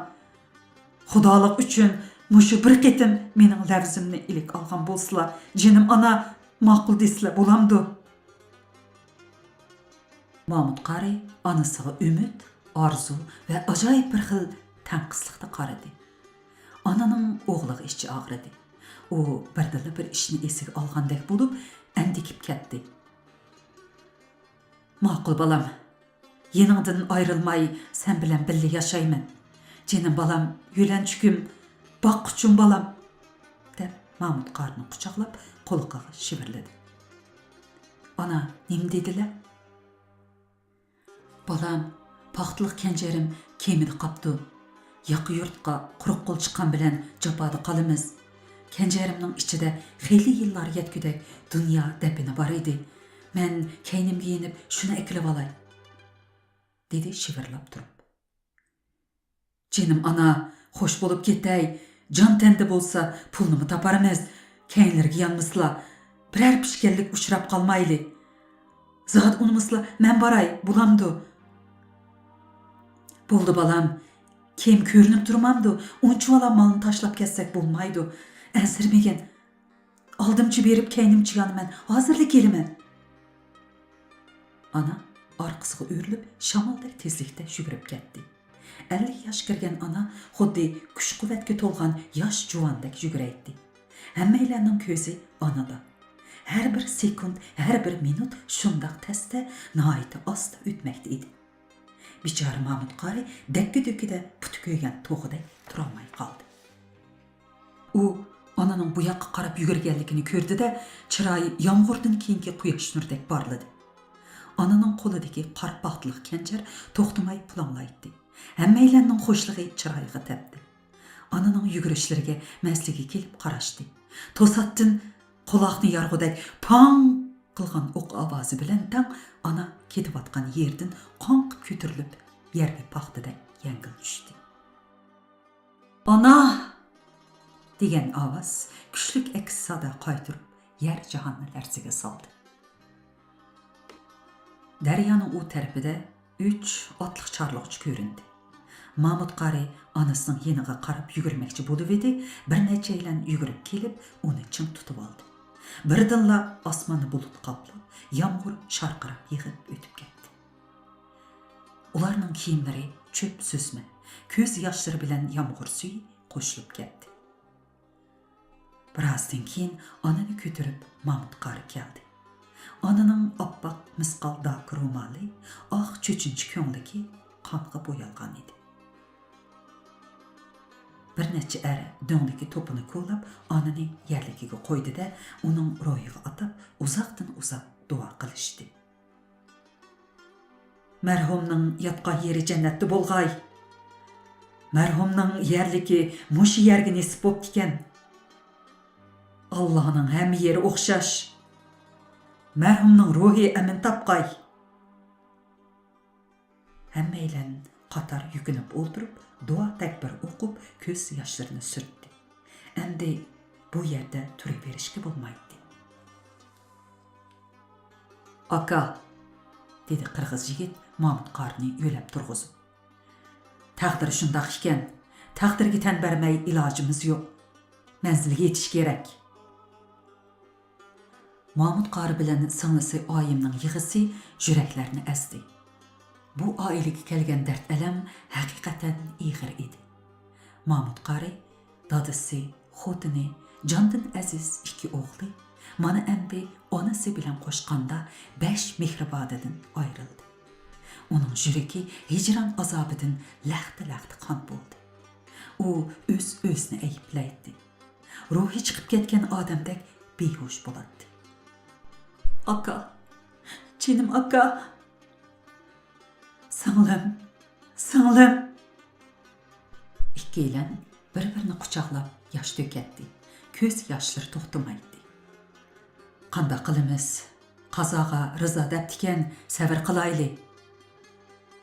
Xudolik uchun mushu bir qitim mening lafzimni ilik olgan bo'lsalar, jinim ana, ma'qul desizlar bo'lamdi." Mahmud qari onasiga umid, orzu va ajoyib bir xil tanqislikda qaradi. Onaning o'g'liga ichi og'ridi. U birdala bir ishni esiga olgandek bo'lib, andikib ketdi. "Ma'qul balam, yeningdan ayrilmay sen bilan birga yashayman. Jinim balam, yo'lanchukim, boqquchim balam," deb Mahmud qarini quchoqlab qo'liga shivirladi. "Ana, nim dedilar?" "Balam, paxtliq kanjarim kemida qopdi. Yoqi yurtqa quruq qo'l chiqqan bilan japoda qolamiz. Kanjarimning ichida xeyli yillar yetgudak dunyo dapini bor edi. Men kaynimga yenib shuni eklab olay," dedi shivirlab turib. "Jinim ana, xo'sh bo'lib ketay. Jon tanda bo'lsa pulni toparmiz. Kaynlarga yanmislar. Biror pishganlik uchrab qolmayli. Zot unmislar, men boray, bulamdi." "Bo'ldi balam, kim ko'rinib turmamdi. Uncha malni tashlab ketsak bo'lmaydi. Ansirmagan. Oldimchi berib kaynimchi yonaman. Hozirlik kelaman." Ana orqasiga o'rilib, shamoldek tezlikda yugurib ketdi. 50 yosh kirgan ona xuddi kuch-quvvatga to'lgan yosh juvondek yuguraydi. Hammalarning ko'zi onada. Har bir sekund, har bir minut shundoq tasda nihoyat osta o'tmoqda edi. Bichora Mahmud qori dakki-dukkida puti ko'ygan to'g'idek turolmay qoldi. U onaning bu yoqqa qarab yugurganligini ko'rdi-da, chiroyi yomg'irdan keyingi quyosh nurdek porladi. Onaning qo'lidagi qarpoqliq kanjar to'xtamay pulanglaydi. Hammalarning xo'shligi chiroyiga tepdi. Onaning yugurishlariga masligi kelib qarashdi. To'satdan quloqni yarg'udak pang qilgan o'q ovozi bilan tang ona ketayotgan yerdan qonqib ko'tarilib yerga paxtada yengil tushdi. Ona degan ovoz kuchlik aks sada qaytirib yer jahonni larzaga soldi. Daryoning u tarafida 3 otliq charloqchi ko'rindi. Mahmud qari onasining yeniga qarab yugurmoqchi bo'lib edi, bir necha yildan yugurib kelib, uni ching tutib oldi. Birdinla osmonni bulut qoplab, yomg'ir sharqirab yig'ib o'tib ketdi. Ularning kiyimlari cho'p so'sma, ko'z yoshlari bilan yomg'ir suvi qo'shilib ketdi. Birozdan keyin onani ko'tarib Mahmud qari keldi. Onaning oppoq misqal dak ro'moli oq cho'chinchi ko'ngligi qonga bo'yalgan edi. Bir necha ari do'ngdagi to'pini ko'lab, onani yerligiga qo'ydi-da, uning ro'yiga atab uzoqdan uzoq duo qilishdi. Marhumning yotgan yeri jannatda bo'lg'ay. Marhumning yerligi mush yerga nisib bo'pti ekan. Allohning hamma yeri o'xshash. Marhumning ruhi amin topqay. Hammaylar qator yukinib o'ltirib, duo takbir o'qib, ko'z yoshlarini surtdi. Endi bu yerda turib berishga bo'lmaydi. Aka, dedi qirg'iz yigit Mahmud qarni yo'lab turg'izib. Taqdir shundoq ekan, taqdirga tan bermay ilojimiz yo'q. Manzilga yetish kerak. Mahmud qari bilan singlisi oyimning yig'isi yuraklarni azdi. Bu oilaga kelgan dard alam haqiqatan ig'ir edi. Mahmud qari dadisi, xotini, jondan aziz 2 o'g'li mana endi onasi bilan qo'shqanda 5 mehribodadan ayrildi. Uning yuragi hijron azobidan laxta-laxta qon bo'ldi. U o'zini ayblaydi. Ruhi chiqib ketgan odamdek behush bo'ladi. Aka, jinim aka. Singlim. Ikkilan bir-birini quchoqlab yosh to'katdi. Ko'z yoshlari to'xtamaydi. Qanday qilamiz? Qazoga rizo debdikan, sabr qilayli.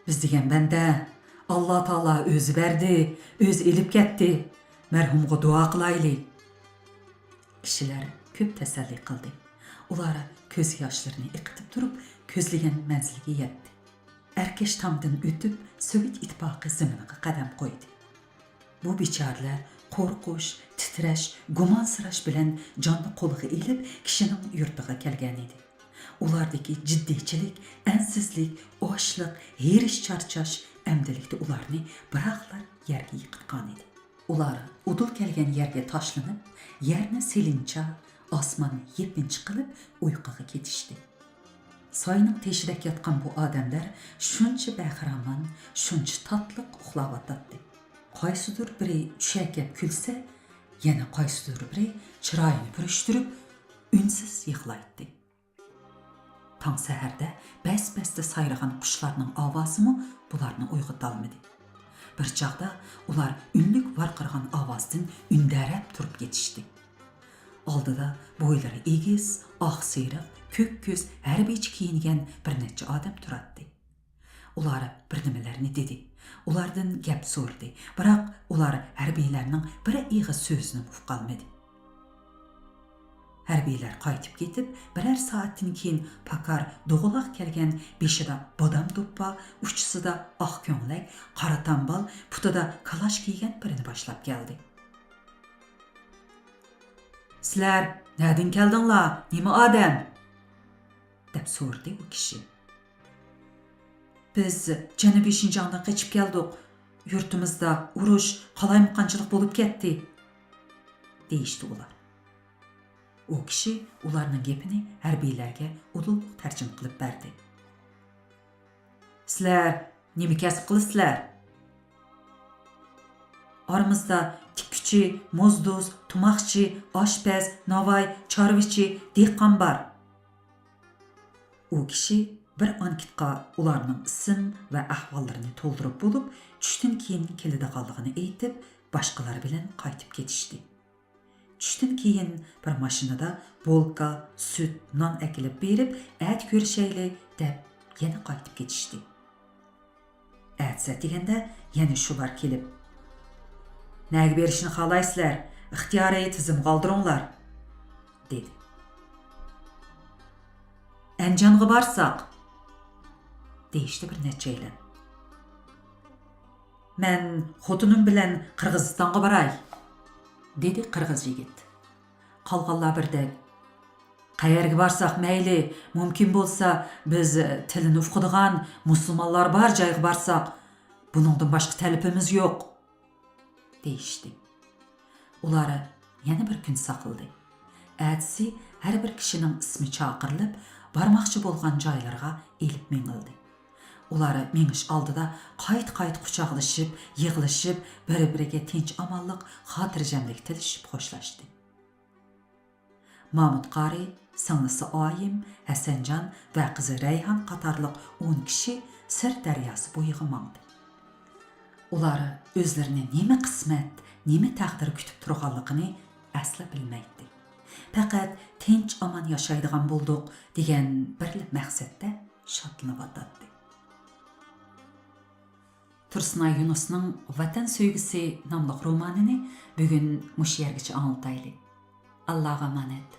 Biz degan banda Alloh taolo o'zi berdi, o'zi elib ketdi. Marhumga duo qilayli. Kishilar ko'p tasalli qildi. Ular ko'z yoshlarini iqitib turib, ko'zlagan manzilga yetdi. Erkesh tamdan o'tib, Sovet ittifoqi zaminiga qadam qo'ydi. Bu bechoralar qo'rqish, titrash, gumonsirash bilan jonni qo'liga elib, kishining yurtiga kelgan edi. Ulardagi jiddiychilik, ansizlik, ochliq, herish charchash amdilikda ularni biroqlar yerga yiqitgan edi. Ular udul kelgan yerga tashlanib, yerni selincha, osmonni yepinchi qilib uyquga ketishdi. Soyning teshidek yotgan bu odamlar shuncha bahramon, shuncha tatliq uxlayotdi. Qaysidir biri tushakab kulsa, yana qaysidir biri chiroyini burishtirib, unsiz yig'laydi. Tong saharda bas-basda sayragan qushlarning ovozimi bularni uyg'otolmadi. Bir chaqda ular unlik varqirgan ovozdan undarab turib ketishdi. Oldida bo'ylari egiz, oq siyriq, ko'k ko'z, harbiycha kiyingan bir necha odam turardi. Ular bir nimalarni dedi. Ulardan gap so'rdi, biroq ular harbiylarning bir ig'i so'zini uqolmadi. Harbiylar qaytib ketib, birer soatdan keyin pakar doğuloq kelgan beshida bodam do'ppa, uchisida oq ko'nglak, qora tambal, putida kalash kiygan birini boshlab keldi. Sizlar nereden keldinglar? Nima odam? deb so'rdi u kishi. Biz Janubiy Shinjongdan qochib keldik. yurtimizda urush, qalaymaqanchilik bo'lib ketdi, deyishdi ular. O kishi ularning gapini harbiylarga ulug' tarjima qilib berdi. Sizlar nima kasb qilasizlar? Aramizda tikkuchi, mo'zduz, tumoqchi, oshpaz, novvoy, chorvachi, dehqon bor. U kishi bir anketga ularning ism va ahvollarini to'ldirib bo'lib, tushdan keyin keladiganligini aytib, boshqalar bilan qaytib ketishdi. Tushdan keyin bir mashinada bolka, süt, non akilib berib, at ko'rishayli deb yana qaytib ketishdi. Atsa deganda yana shular kelib, "Nega berishni xohlaysizlar? Ixtiyoriy tizim qoldiringlar", dedi. "Anjonga borsak", deyishdi bir nechaylar. "Men xotinim bilan Qirg'izistonga boray", dedi qirg'iz yigit. Qolganlar birdek, "Qayerga borsak mayli, mumkin bo'lsa biz tilini o'qiydigan musulmonlar bor joyga borsak, buningdan boshqa talabimiz yo'q", deyishdi. Ular yana bir kun saqildi. Atsi har bir kishining ismi chaqirilib, bormoqchi bo'lgan joylarga elib mengildi. Ular mengish oldida qayt-qayt quchoqlashib, yig'lashib, bir-biriga tinch amonlik, xotirjamlik tilashib xo'shlashdi. Mahmud qari, singlisi Oyim, Hasanjon va qizi Rayhon qatorliq 10 kishi Sir daryosi bo'yiga mangdi. Ular o'zlarini nima qismat, nima taqdir kutib turganligini asla bilmaydi. Faqat tinch omon yashaydigan bo'ldik degan bir maqsadda shodlanib o'tadi. Tursunay Yunusning Vatan Söygüsü nomli romanini bugun mush yergacha anlataylik. Allohga emanet.